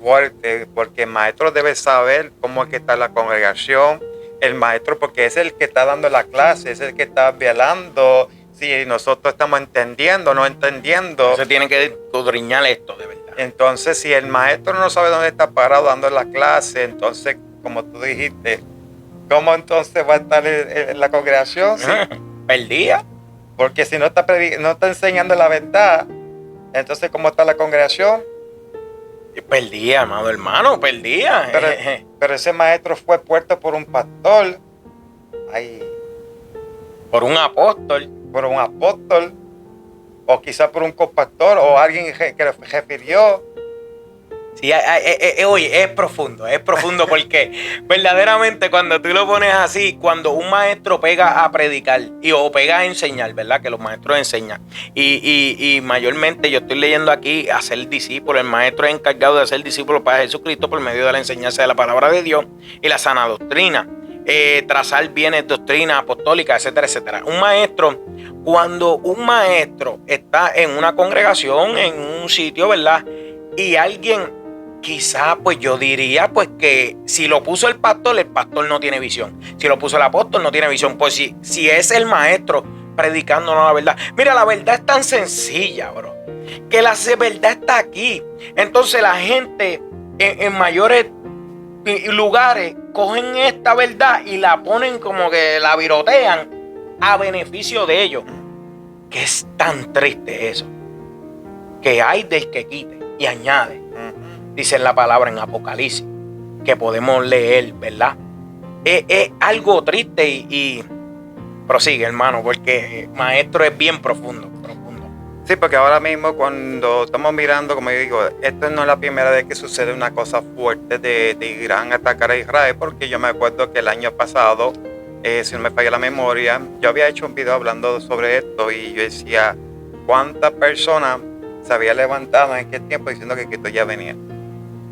fuerte, porque el maestro debe saber cómo es que está la congregación, el maestro, porque es el que está dando la clase, es el que está velando si nosotros estamos entendiendo o no entendiendo. Se tiene que escudriñar esto, de verdad. Entonces, si el maestro no sabe dónde está parado dando la clase, entonces, como tú dijiste, ¿cómo entonces va a estar en la congregación? ¿Sí? Perdía. Porque si no está enseñando la verdad, entonces, ¿cómo está la congregación? Perdía, amado hermano, perdía. Pero ese maestro fue puesto por un pastor. Ay. Por un apóstol. O quizás por un copastor o alguien que lo refirió. Sí, oye, es profundo porque verdaderamente cuando tú lo pones así, cuando un maestro pega a predicar o pega a enseñar, ¿verdad? Que los maestros enseñan. Y mayormente yo estoy leyendo aquí hacer discípulos. El maestro es encargado de hacer discípulos para Jesucristo por medio de la enseñanza de la palabra de Dios y la sana doctrina. Trazar bienes, doctrinas apostólicas, etcétera, etcétera. Cuando un maestro está en una congregación, en un sitio, ¿verdad? Y alguien, quizá, pues yo diría, pues que si lo puso el pastor no tiene visión. Si lo puso el apóstol, no tiene visión. Pues si es el maestro predicándonos la verdad. Mira, la verdad es tan sencilla, bro, que la verdad está aquí. Entonces la gente en mayores lugares cogen esta verdad y la ponen como que la virotean a beneficio de ellos. Que es tan triste eso. Que hay del que quite y añade. Dice la palabra en Apocalipsis, que podemos leer, ¿verdad? Es algo triste y prosigue, hermano, porque maestro es bien profundo. Sí, porque ahora mismo cuando estamos mirando, como yo digo, esto no es la primera vez que sucede una cosa fuerte de Irán atacar a Israel, porque yo me acuerdo que el año pasado, si no me falla la memoria, yo había hecho un video hablando sobre esto y yo decía, ¿cuántas personas se había levantado en aquel tiempo diciendo que Cristo ya venía?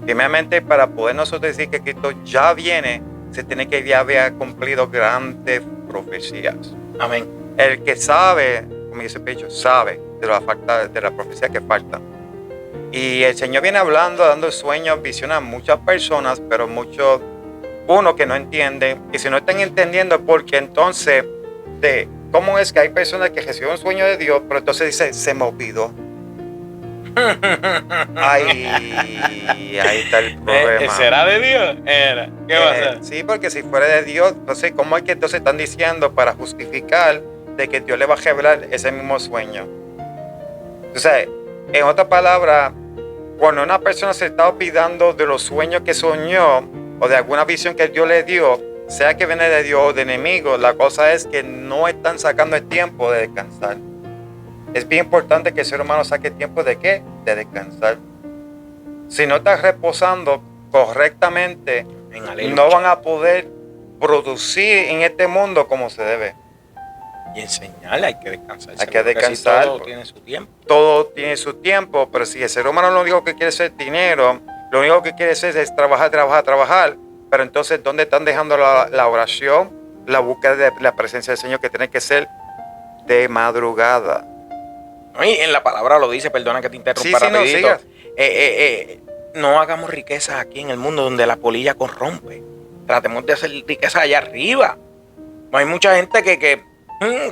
Primeramente, para poder nosotros decir que Cristo ya viene, se tiene que ya haber cumplido grandes profecías. Amén. El que sabe, como dice Pecho, sabe de la profecía que falta. Y el Señor viene hablando, dando sueños, visiones a muchas personas, pero muchos, uno que no entiende, y si no están entendiendo, porque entonces, ¿cómo es que hay personas que reciben un sueño de Dios, pero entonces dice, se me olvidó? Ahí está el problema. ¿Será de Dios? ¿Qué va a ser? Sí, porque si fuera de Dios, entonces, ¿cómo es que entonces están diciendo para justificar de que Dios le va a revelar ese mismo sueño? O sea, en otras palabras, cuando una persona se está olvidando de los sueños que soñó o de alguna visión que Dios le dio, sea que viene de Dios o de enemigo, la cosa es que no están sacando el tiempo de descansar. Es bien importante que el ser humano saque tiempo de ¿qué? De descansar. Si no estás reposando correctamente, no van a poder producir en este mundo como se debe. Y enseñarle, hay que descansar. Hay que descansar. Si todo tiene su tiempo. Todo tiene su tiempo, pero si el ser humano lo único que quiere es dinero, lo único que quiere hacer es trabajar, pero entonces, ¿dónde están dejando la oración, la búsqueda de la presencia del Señor, que tiene que ser de madrugada? Y en la palabra lo dice, perdona que te interrumpa rapidito. No hagamos riquezas aquí en el mundo donde la polilla corrompe. Tratemos de hacer riqueza allá arriba. Hay mucha gente que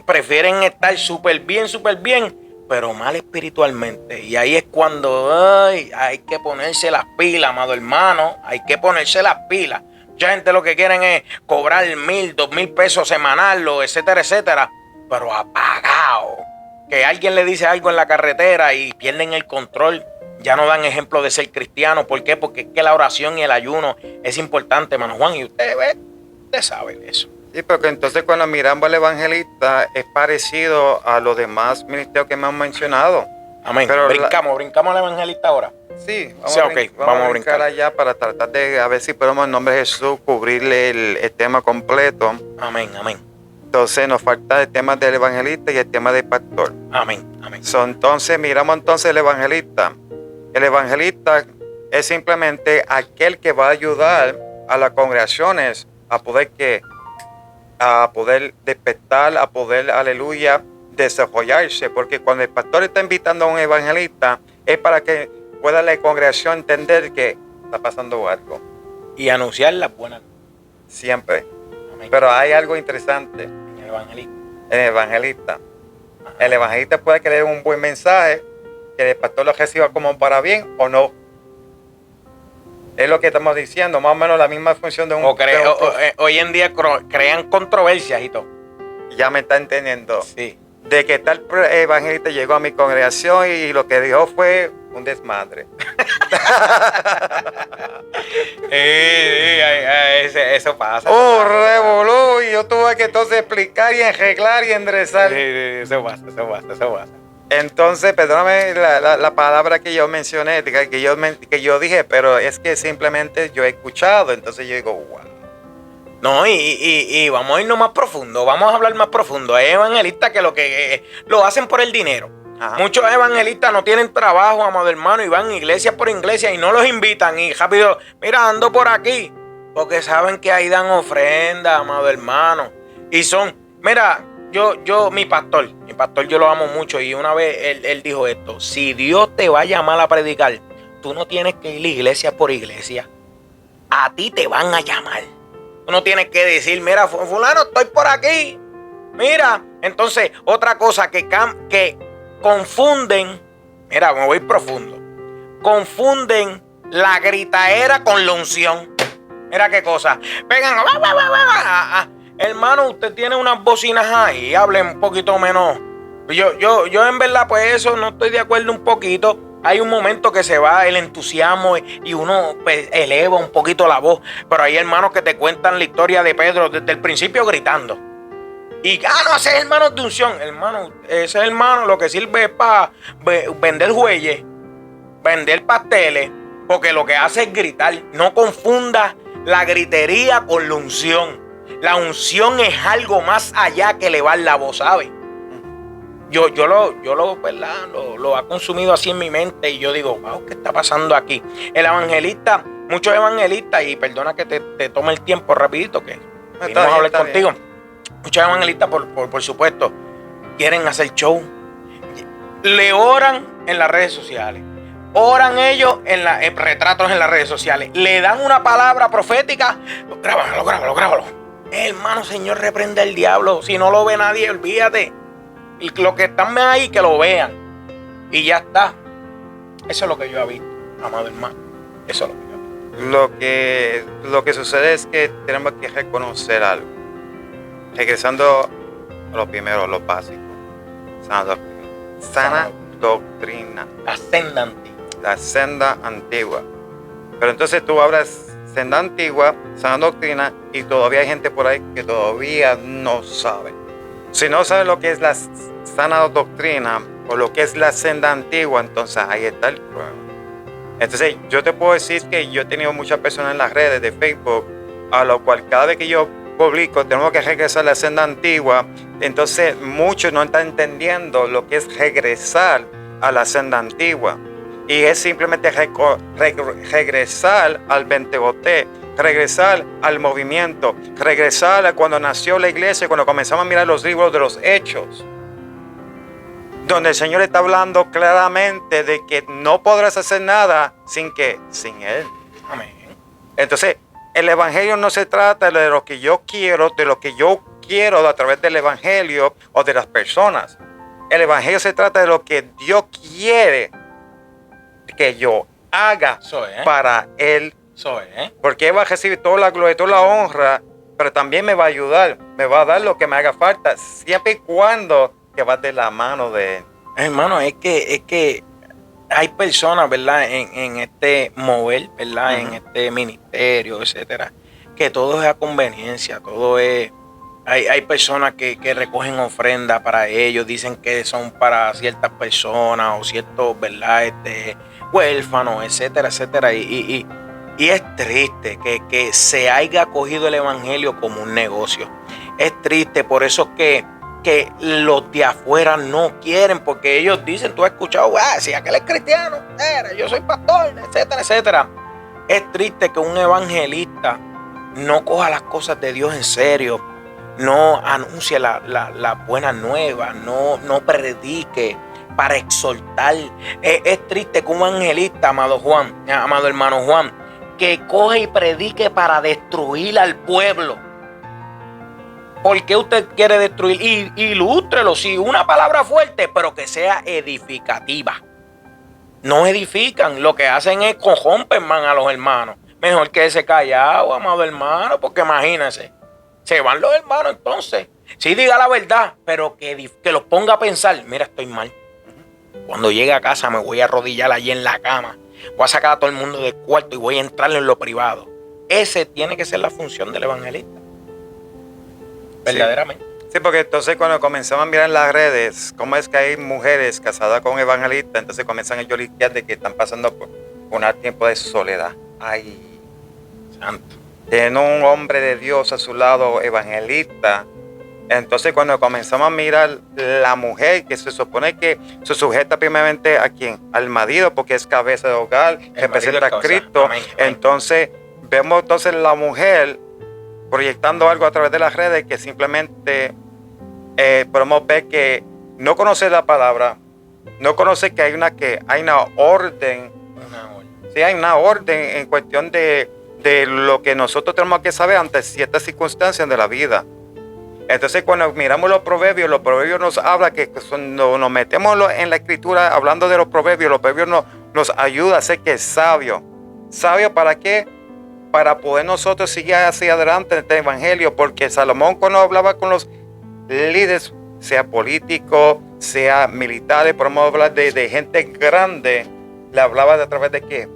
prefieren estar súper bien, pero mal espiritualmente. Y ahí es cuando hay que ponerse las pilas, amado hermano. Hay que ponerse las pilas. Mucha gente lo que quieren es cobrar 1,000, 2,000 pesos semanal, etcétera, etcétera. Pero apagado. Que alguien le dice algo en la carretera y pierden el control. Ya no dan ejemplo de ser cristiano. ¿Por qué? Porque es que la oración y el ayuno es importante, hermano Juan. Y usted sabe de eso. Sí, porque entonces cuando miramos al evangelista es parecido a los demás ministerios que hemos mencionado. Amén. Pero brincamos al evangelista ahora. Sí, vamos a brincar allá para tratar de a ver si podemos en nombre de Jesús cubrirle el tema completo. Amén. Entonces nos falta el tema del evangelista y el tema del pastor. Amén. Entonces miramos entonces el evangelista. El evangelista es simplemente aquel que va a ayudar a las congregaciones a poder despertar, a poder, aleluya, desarrollarse. Porque cuando el pastor está invitando a un evangelista, es para que pueda la congregación entender que está pasando algo. Y anunciar las buenas. Siempre. Amén. Pero hay algo interesante. En el evangelista. El evangelista puede que le dé un buen mensaje, que el pastor lo reciba como para bien o no. Es lo que estamos diciendo, más o menos la misma función de un... Hoy en día crean controversias y todo. Ya me está entendiendo. Sí. De que tal evangelista llegó a mi congregación y lo que dijo fue un desmadre. Eso pasa. Revolú, y yo tuve que entonces explicar y arreglar y enderezar. Sí, eso pasa. Entonces, perdóname la palabra que yo mencioné, que yo dije, pero es que simplemente yo he escuchado, entonces yo digo, wow. No, y vamos a irnos más profundo, vamos a hablar más profundo. Hay evangelistas que lo hacen por el dinero. Ajá. Muchos evangelistas no tienen trabajo, amado hermano, y van iglesia por iglesia y no los invitan. Y rápido, mira, ando por aquí, porque saben que ahí dan ofrenda, amado hermano. Y son, mira, mi pastor yo lo amo mucho, y una vez él dijo esto: si Dios te va a llamar a predicar, tú no tienes que ir iglesia por iglesia. A ti te van a llamar. Tú no tienes que decir, mira, fulano, estoy por aquí. Mira, entonces, otra cosa que confunden, mira, me voy profundo. Confunden la gritaera con la unción. Mira qué cosa. Vengan, hermano, usted tiene unas bocinas ahí, hable un poquito menos. Yo en verdad, pues eso no estoy de acuerdo un poquito. Hay un momento que se va el entusiasmo y uno pues, eleva un poquito la voz. Pero hay hermanos que te cuentan la historia de Pedro desde el principio gritando. Y, no, ese es hermano de unción. Hermano, ese hermano lo que sirve es para vender jueyes, vender pasteles, porque lo que hace es gritar. No confunda la gritería con la unción. La unción es algo más allá que elevar la voz, ¿sabes? Yo lo ha consumido así en mi mente y yo digo, wow, ¿qué está pasando aquí? El evangelista, muchos evangelistas, y perdona que te tome el tiempo rapidito, que vamos a hablar contigo. Muchos evangelistas, por supuesto, quieren hacer show. Le oran en las redes sociales. Oran ellos en retratos en las redes sociales. Le dan una palabra profética. Grábalo. Hermano, Señor, reprende al diablo. Si no lo ve nadie, olvídate. Y los que están ahí, que lo vean. Y ya está. Eso es lo que yo he visto, amado hermano. Eso es lo que yo he visto. Lo que sucede es que tenemos que reconocer algo. Regresando a lo primero, lo básico. Sana doctrina. La senda antigua. La senda antigua. Pero entonces tú hablas senda antigua, sana doctrina, y todavía hay gente por ahí que todavía no sabe. Si no sabe lo que es la sana doctrina o lo que es la senda antigua, entonces ahí está el problema. Entonces yo te puedo decir que yo he tenido muchas personas en las redes de Facebook, a lo cual cada vez que yo publico tenemos que regresar a la senda antigua. Entonces muchos no están entendiendo lo que es regresar a la senda antigua. Y es simplemente regresar al Pentecostés, regresar al movimiento, regresar a cuando nació la iglesia, cuando comenzamos a mirar los libros de los Hechos, donde el Señor está hablando claramente de que no podrás hacer nada sin Él. Amén. Entonces, el evangelio no se trata de lo que yo quiero, a través del evangelio o de las personas. El evangelio se trata de lo que Dios quiere que yo haga para Él. Porque Él va a recibir toda la gloria, toda la honra, pero también me va a ayudar, me va a dar lo que me haga falta, siempre y cuando que va de la mano de Él. Hermano, es que hay personas, ¿verdad? En este mover, ¿verdad? En este ministerio, etcétera, que todo es a conveniencia, todo es. Hay personas que recogen ofrendas para ellos, dicen que son para ciertas personas o ciertos, ¿verdad? Huérfanos, etcétera, etcétera. Y es triste que se haya cogido el evangelio como un negocio. Es triste, por eso que los de afuera no quieren, porque ellos dicen, tú has escuchado, si aquel es cristiano, yo soy pastor, etcétera, etcétera. Es triste que un evangelista no coja las cosas de Dios en serio, no anuncie la buena nueva, no predique para exhortar. Es triste que un evangelista, amado hermano Juan, que coge y predique para destruir al pueblo. ¿Por qué usted quiere destruir? Ilústrelo, sí, una palabra fuerte, pero que sea edificativa. No edifican, lo que hacen es corrompen a los hermanos. Mejor que ese callado, amado hermano, porque imagínense, se van los hermanos entonces. Sí, diga la verdad, pero que los ponga a pensar, mira, estoy mal. Cuando llegue a casa me voy a arrodillar allí en la cama. Voy a sacar a todo el mundo del cuarto y voy a entrarle en lo privado. Ese tiene que ser la función del evangelista. Verdaderamente. Sí, porque entonces cuando comenzamos a mirar en las redes, cómo es que hay mujeres casadas con evangelistas, entonces comienzan a lloriquear de que están pasando por un tiempo de soledad. Ay, Santo. tienen un hombre de Dios a su lado, evangelista. Entonces cuando comenzamos a mirar la mujer, que se supone que se sujeta primeramente a quién, al marido, porque es cabeza de hogar, representa a Cristo. Amén, amén. Entonces vemos entonces la mujer proyectando algo a través de las redes que simplemente podemos ver que no conoce la palabra, no conoce que hay una orden. Sí, hay una orden en cuestión de lo que nosotros tenemos que saber ante ciertas circunstancias de la vida. Entonces cuando miramos los proverbios nos habla que cuando nos metemos en la escritura hablando de los proverbios nos ayuda a ser que es sabio. ¿Sabio para qué? Para poder nosotros seguir hacia adelante en este evangelio, porque Salomón cuando hablaba con los líderes, sea políticos, sea militares, podemos hablar de gente grande, le hablaba a través de qué,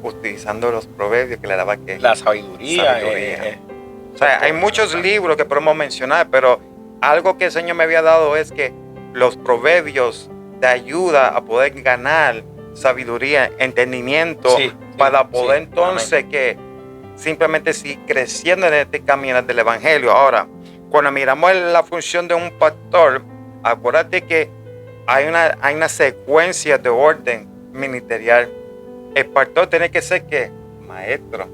utilizando los proverbios que le daba qué, la sabiduría. O sea, hay muchos libros que podemos mencionar, pero algo que el Señor me había dado es que los proverbios te ayudan a poder ganar sabiduría, entendimiento, para poder entonces que simplemente seguir creciendo en este camino del evangelio. Ahora, cuando miramos la función de un pastor, acuérdate que hay una secuencia de orden ministerial. El pastor tiene que ser ¿qué? Maestro,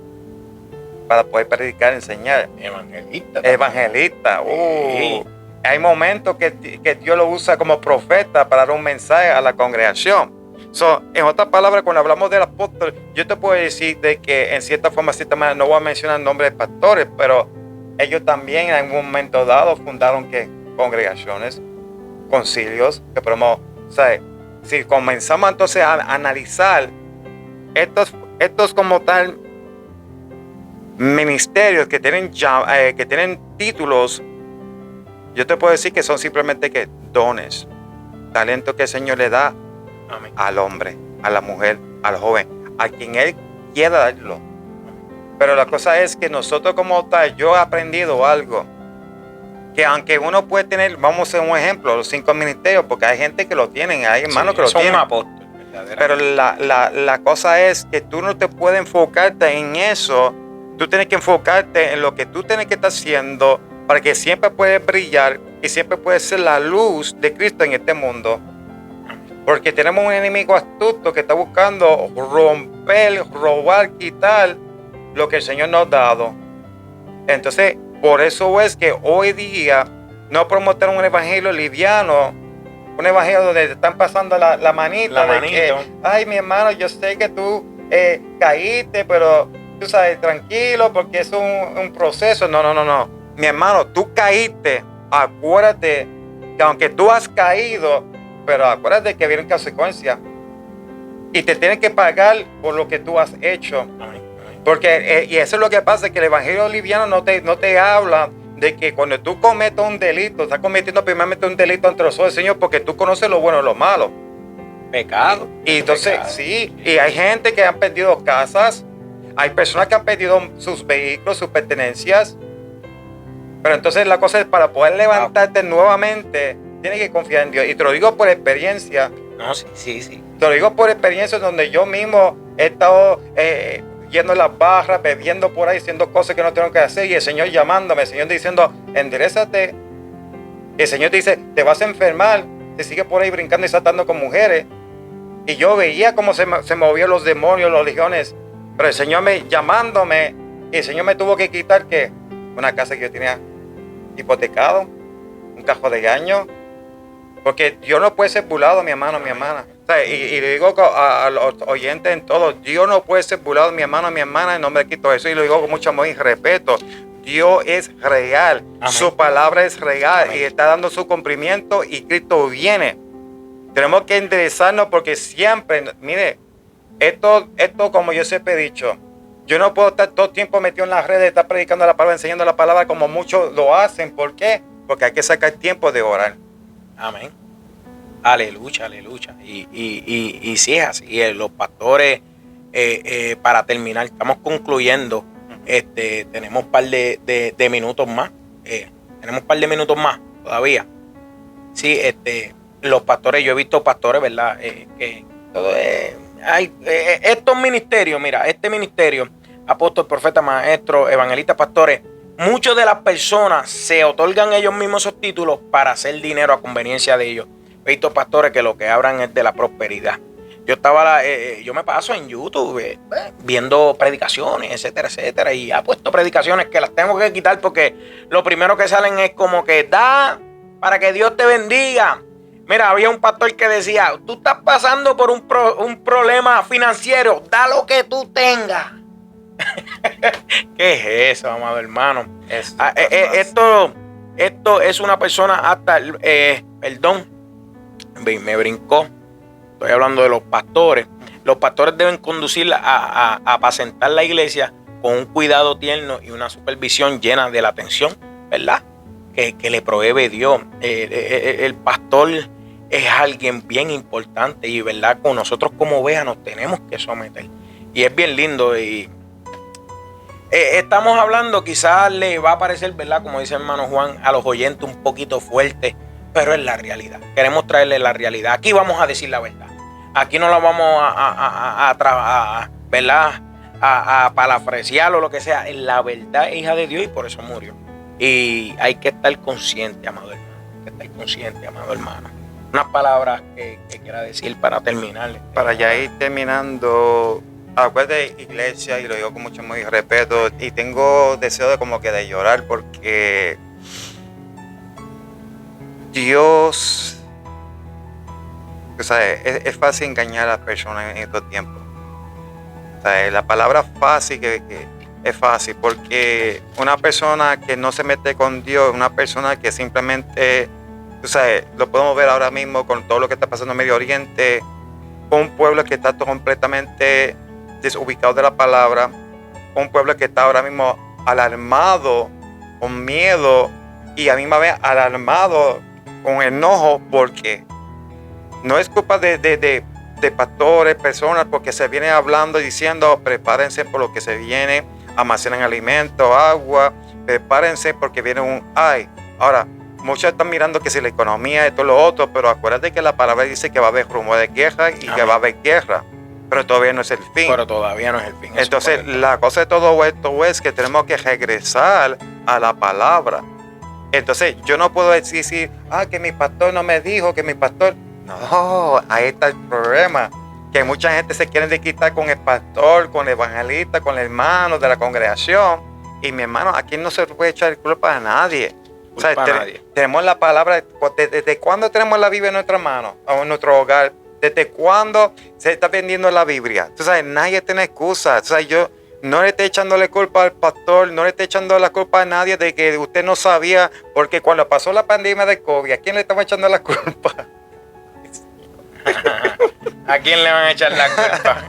para poder predicar, enseñar. Evangelista. Sí. Hay momentos que Dios lo usa como profeta para dar un mensaje a la congregación. En otras palabras, cuando hablamos del apóstol, yo te puedo decir de que en cierta forma, no voy a mencionar el nombre de pastores, pero ellos también en algún momento dado fundaron congregaciones, concilios, que podemos, si comenzamos entonces a analizar estos como tal ministerios que tienen títulos, yo te puedo decir que son simplemente dones, talentos que el Señor le da al hombre, a la mujer, al joven, a quien Él quiera darlo. Pero la cosa es que nosotros como tal, yo he aprendido algo, que aunque uno puede tener, vamos a hacer un ejemplo, los 5 ministerios, porque hay gente que lo tienen, hay hermanos que lo tienen. Son apóstoles. Pero la cosa es que tú no te puedes enfocarte en eso, tú tienes que enfocarte en lo que tú tienes que estar haciendo para que siempre puedas brillar y siempre puedes ser la luz de Cristo en este mundo. Porque tenemos un enemigo astuto que está buscando romper, robar, quitar lo que el Señor nos ha dado. Entonces, por eso es que hoy día no podemos tener un evangelio liviano, un evangelio donde te están pasando la manita. Que, ay, mi hermano, yo sé que tú caíste, pero tú sabes, tranquilo, porque es un proceso. No. Mi hermano, tú caíste. Acuérdate que aunque tú has caído, pero acuérdate que vienen consecuencias. Y te tienen que pagar por lo que tú has hecho. Porque, y eso es lo que pasa, que el evangelio liviano no te habla de que cuando tú cometes un delito, estás cometiendo primeramente un delito ante los ojos del Señor porque tú conoces lo bueno y lo malo. Pecado. Y entonces, pecado. Sí, y hay gente que han perdido casas, hay personas que han perdido sus vehículos, sus pertenencias. Pero entonces la cosa es, para poder levantarte nuevamente, tienes que confiar en Dios. Y te lo digo por experiencia. No, sí. Te lo digo por experiencia donde yo mismo he estado yendo a las barras, bebiendo por ahí, haciendo cosas que no tengo que hacer, y el Señor llamándome, el Señor diciendo, enderezate. El Señor dice, te vas a enfermar, te sigue por ahí brincando y saltando con mujeres. Y yo veía cómo se movían los demonios, los legiones, pero el Señor llamándome, y el Señor me tuvo que quitar una casa que yo tenía hipotecado, un cajón de años, porque Dios no puede ser burlado, mi hermano, mi hermana. O sea, y le digo a los oyentes en todo, Dios no puede ser burlado, mi hermano, mi hermana, en nombre de Cristo Jesús. Y lo digo con mucho amor y respeto. Dios es real. Amén. Su palabra es real. Amén. Y está dando su cumplimiento y Cristo viene. Tenemos que enderezarnos porque siempre, mire, esto como yo siempre he dicho, yo no puedo estar todo el tiempo metido en las redes, estar predicando la palabra, enseñando la palabra como muchos lo hacen. ¿Por qué? Porque hay que sacar tiempo de orar. Amén. Aleluya. Y sí es así. Los pastores, para terminar, estamos concluyendo. Tenemos un par de minutos más. tenemos un par de minutos más todavía. Sí, los pastores, yo he visto pastores, ¿verdad? Que todo estos ministerios, mira, este ministerio, apóstol, profeta, maestro, evangelista, pastores, muchas de las personas se otorgan ellos mismos esos títulos para hacer dinero a conveniencia de ellos. He visto pastores que lo que hablan es de la prosperidad. Yo me paso en YouTube viendo predicaciones, etcétera, etcétera, y ha puesto predicaciones que las tengo que quitar porque lo primero que salen es como que da para que Dios te bendiga. Mira, había un pastor que decía, tú estás pasando por un problema financiero, da lo que tú tengas. ¿Qué es eso, amado hermano? Esto es una persona hasta, perdón, me brincó. Estoy hablando de los pastores. Los pastores deben conducirla a apacentar la iglesia con un cuidado tierno y una supervisión llena de la atención, ¿verdad? Que le provee Dios. El pastor es alguien bien importante y, ¿verdad? Con nosotros como ovejas nos tenemos que someter. Y es bien lindo. Y estamos hablando, quizás le va a parecer, ¿verdad? Como dice el hermano Juan, a los oyentes un poquito fuerte, pero es la realidad. Queremos traerle la realidad. Aquí vamos a decir la verdad. Aquí no la vamos ¿verdad? A palafreciar o lo que sea. La verdad es hija de Dios y por eso murió. Y hay que estar consciente, amado hermano. Hay que estar consciente, amado hermano. Unas palabras que quiera decir para terminar. Para ya ir terminando, acuérdate, iglesia, y lo digo con mucho muy respeto, y tengo deseo de llorar porque Dios, o sea, es fácil engañar a las personas en estos tiempos. O sea, la palabra fácil que es fácil porque una persona que no se mete con Dios, una persona que simplemente, tú sabes, lo podemos ver ahora mismo con todo lo que está pasando en Medio Oriente, un pueblo que está completamente desubicado de la palabra, un pueblo que está ahora mismo alarmado, con miedo y a misma vez alarmado, con enojo, porque no es culpa de pastores, personas, porque se viene hablando y diciendo prepárense por lo que se viene, almacenen alimentos, agua, prepárense porque viene un ay. Ahora, muchos están mirando que si la economía es todo lo otro, pero acuérdate que la palabra dice que va a haber rumor de guerra y que va a haber guerra, pero todavía no es el fin. Pero todavía no es el fin. Entonces, la cosa de todo esto es que tenemos que regresar a la palabra. Entonces, yo no puedo decir, que mi pastor no me dijo, que mi pastor... No, ahí está el problema. Que mucha gente se quiere quitar con el pastor, con el evangelista, con el hermano de la congregación. Y mi hermano, aquí no se puede echar culpa a nadie. O sea, tenemos la palabra. ¿Desde cuándo tenemos la Biblia en nuestra mano, en nuestro hogar? ¿Desde cuándo se está vendiendo la Biblia? Tú sabes, nadie tiene excusa. O sea, yo no le estoy echándole culpa al pastor, no le estoy echando la culpa a nadie de que usted no sabía, porque cuando pasó la pandemia de COVID, ¿a quién le estaba echando la culpa? ¿A quién le van a echar la culpa?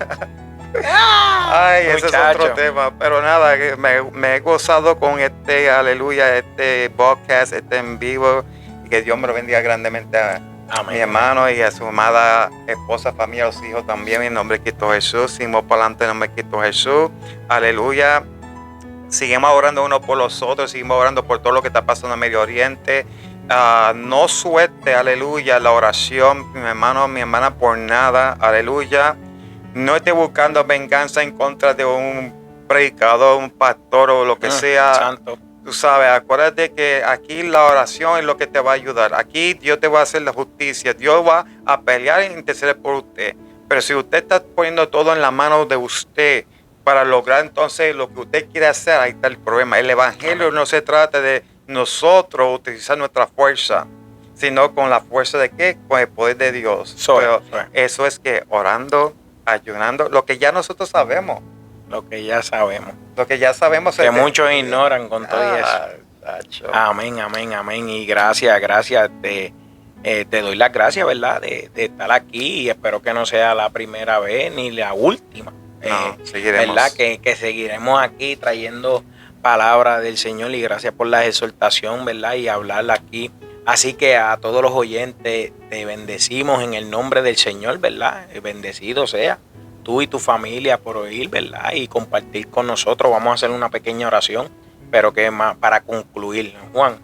Ay, ese es otro tema. Pero nada, me he gozado con aleluya, este podcast, en vivo. Y que Dios me lo bendiga grandemente a mi hermano y a su amada esposa, familia, los hijos también. En nombre de Cristo Jesús. Seguimos para adelante en nombre de Cristo Jesús. Aleluya. Seguimos orando unos por los otros. Seguimos orando por todo lo que está pasando en Medio Oriente. No suelte, aleluya, la oración, mi hermano, mi hermana, por nada, aleluya. No esté buscando venganza en contra de un predicador, un pastor o lo que sea. Santo. Tú sabes, acuérdate que aquí la oración es lo que te va a ayudar. Aquí Dios te va a hacer la justicia. Dios va a pelear e interceder por usted. Pero si usted está poniendo todo en la mano de usted para lograr entonces lo que usted quiere hacer, ahí está el problema. El evangelio no se trata de nosotros utilizar nuestra fuerza, sino con la fuerza de ¿qué? Con el poder de Dios. Pero eso es que orando, ayunando, lo que ya nosotros sabemos. Lo que ya sabemos. Lo que ya sabemos. Que muchos ignoran con todo eso. Amén, amén, amén. Y gracias. Te doy las gracias, ¿verdad? De estar aquí y espero que no sea la primera vez ni la última. Seguiremos. ¿Verdad? Que seguiremos aquí trayendo palabra del Señor y gracias por la exhortación, ¿verdad? Y hablarla aquí. Así que a todos los oyentes te bendecimos en el nombre del Señor, ¿verdad? Bendecido sea tú y tu familia por oír, ¿verdad? Y compartir con nosotros. Vamos a hacer una pequeña oración, pero que más para concluir. Juan.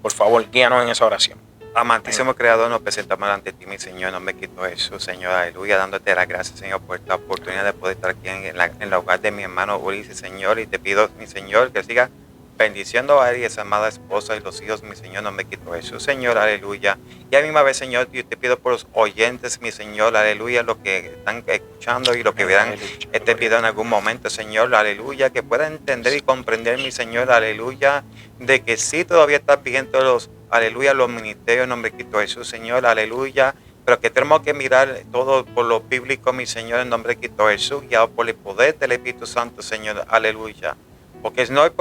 Por favor, guíanos en esa oración. Amantísimo Creador, nos presentamos ante ti, mi Señor, en nombre de Cristo Jesús, Señor, aleluya, dándote las gracias, Señor, por esta oportunidad de poder estar aquí en el hogar de mi hermano Ulises, Señor, y te pido, mi Señor, que siga bendiciendo a él y a su amada esposa y los hijos, mi Señor, en nombre de Cristo Jesús, Señor, aleluya. Y a la misma vez, Señor, yo te pido por los oyentes, mi Señor, aleluya, los que están escuchando y los que verán este video en algún momento, Señor, aleluya, que puedan entender y comprender, mi Señor, aleluya, de que sí todavía están vigentes aleluya, los ministerios en nombre de Cristo Jesús, Señor, aleluya, pero que tenemos que mirar todo por lo bíblico, mi Señor, en nombre de Cristo Jesús, guiado por el poder del Espíritu Santo, Señor, aleluya. Porque no es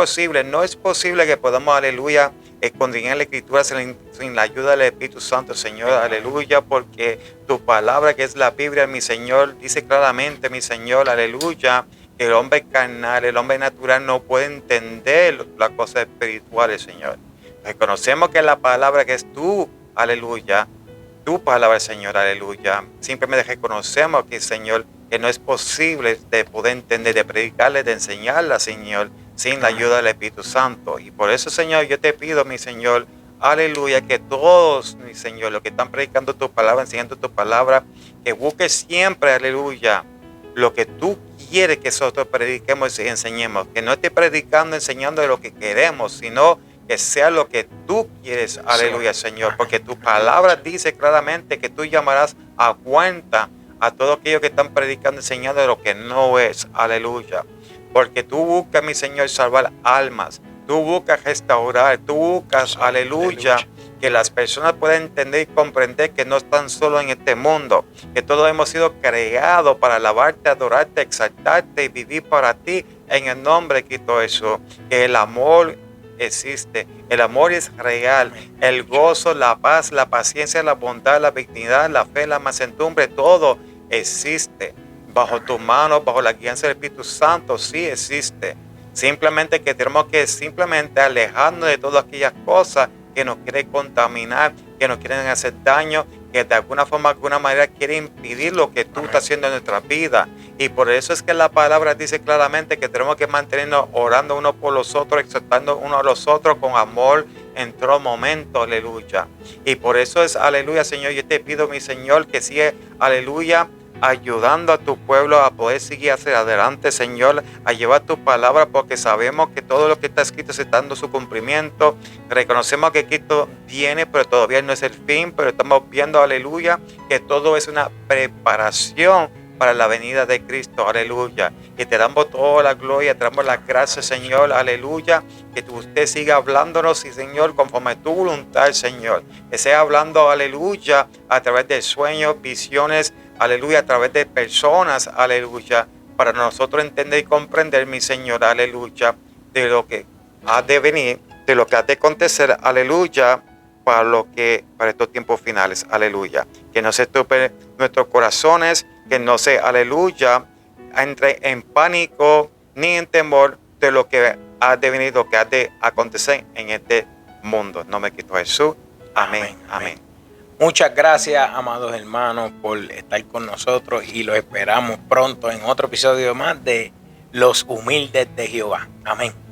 posible que podamos, aleluya, escondriñar la Escritura sin la ayuda del Espíritu Santo, Señor, aleluya, porque tu palabra, que es la Biblia, mi Señor, dice claramente, mi Señor, aleluya, que el hombre carnal, el hombre natural no puede entender las cosas espirituales, Señor. Reconocemos que la palabra que es tú, aleluya, tu palabra, Señor, aleluya. Simplemente reconocemos que, Señor, que no es posible de poder entender, de predicarle, de enseñarla, Señor, sin la ayuda del Espíritu Santo. Y por eso, Señor, yo te pido, mi Señor, aleluya, que todos, mi Señor, los que están predicando tu palabra, enseñando tu palabra, que busques siempre, aleluya, lo que tú quieres que nosotros prediquemos y enseñemos. Que no esté predicando, enseñando de lo que queremos, sino que sea lo que tú quieres, aleluya, Señor, porque tu palabra dice claramente que tú llamarás a cuenta a todos aquellos que están predicando, enseñando de lo que no es, aleluya, porque tú buscas, mi Señor, salvar almas, tú buscas restaurar, tú buscas, aleluya, que las personas puedan entender y comprender que no están solo en este mundo, que todos hemos sido creados para alabarte, adorarte, exaltarte y vivir para ti en el nombre de Cristo Jesús, que el amor existe, el amor es real, el gozo, la paz, la paciencia, la bondad, la benignidad, la fe, la mansedumbre, todo existe bajo tu mano, bajo la guianza del Espíritu Santo, sí existe. Simplemente que tenemos que simplemente alejarnos de todas aquellas cosas que nos quieren contaminar, que nos quieren hacer daño, que de alguna forma, de alguna manera quieren impedir lo que tú estás haciendo en nuestra vida. Y por eso es que la palabra dice claramente que tenemos que mantenernos orando unos por los otros, exhortando unos a los otros con amor en todo momento, aleluya. Y por eso es, aleluya, Señor, yo te pido, mi Señor, que siga, aleluya, ayudando a tu pueblo a poder seguir hacia adelante, Señor, a llevar tu palabra, porque sabemos que todo lo que está escrito se está dando su cumplimiento. Reconocemos que Cristo viene, pero todavía no es el fin, pero estamos viendo, aleluya, que todo es una preparación para la venida de Cristo, aleluya. Y te damos toda la gloria, te damos las gracias, Señor, aleluya. Que usted siga hablándonos, y Señor, conforme a tu voluntad, Señor. Que sea hablando, aleluya, a través de sueños, visiones, aleluya, a través de personas, aleluya, para nosotros entender y comprender, mi Señor, aleluya, de lo que ha de venir, de lo que ha de acontecer, aleluya, para estos tiempos finales, aleluya. Que no se estupen nuestros corazones, que no se, aleluya, entre en pánico ni en temor de lo que ha de venir, lo que ha de acontecer en este mundo. En nombre de Cristo Jesús. Amén. Amén. Muchas gracias, amados hermanos, por estar con nosotros, y los esperamos pronto en otro episodio más de Los Humildes de Jehová. Amén.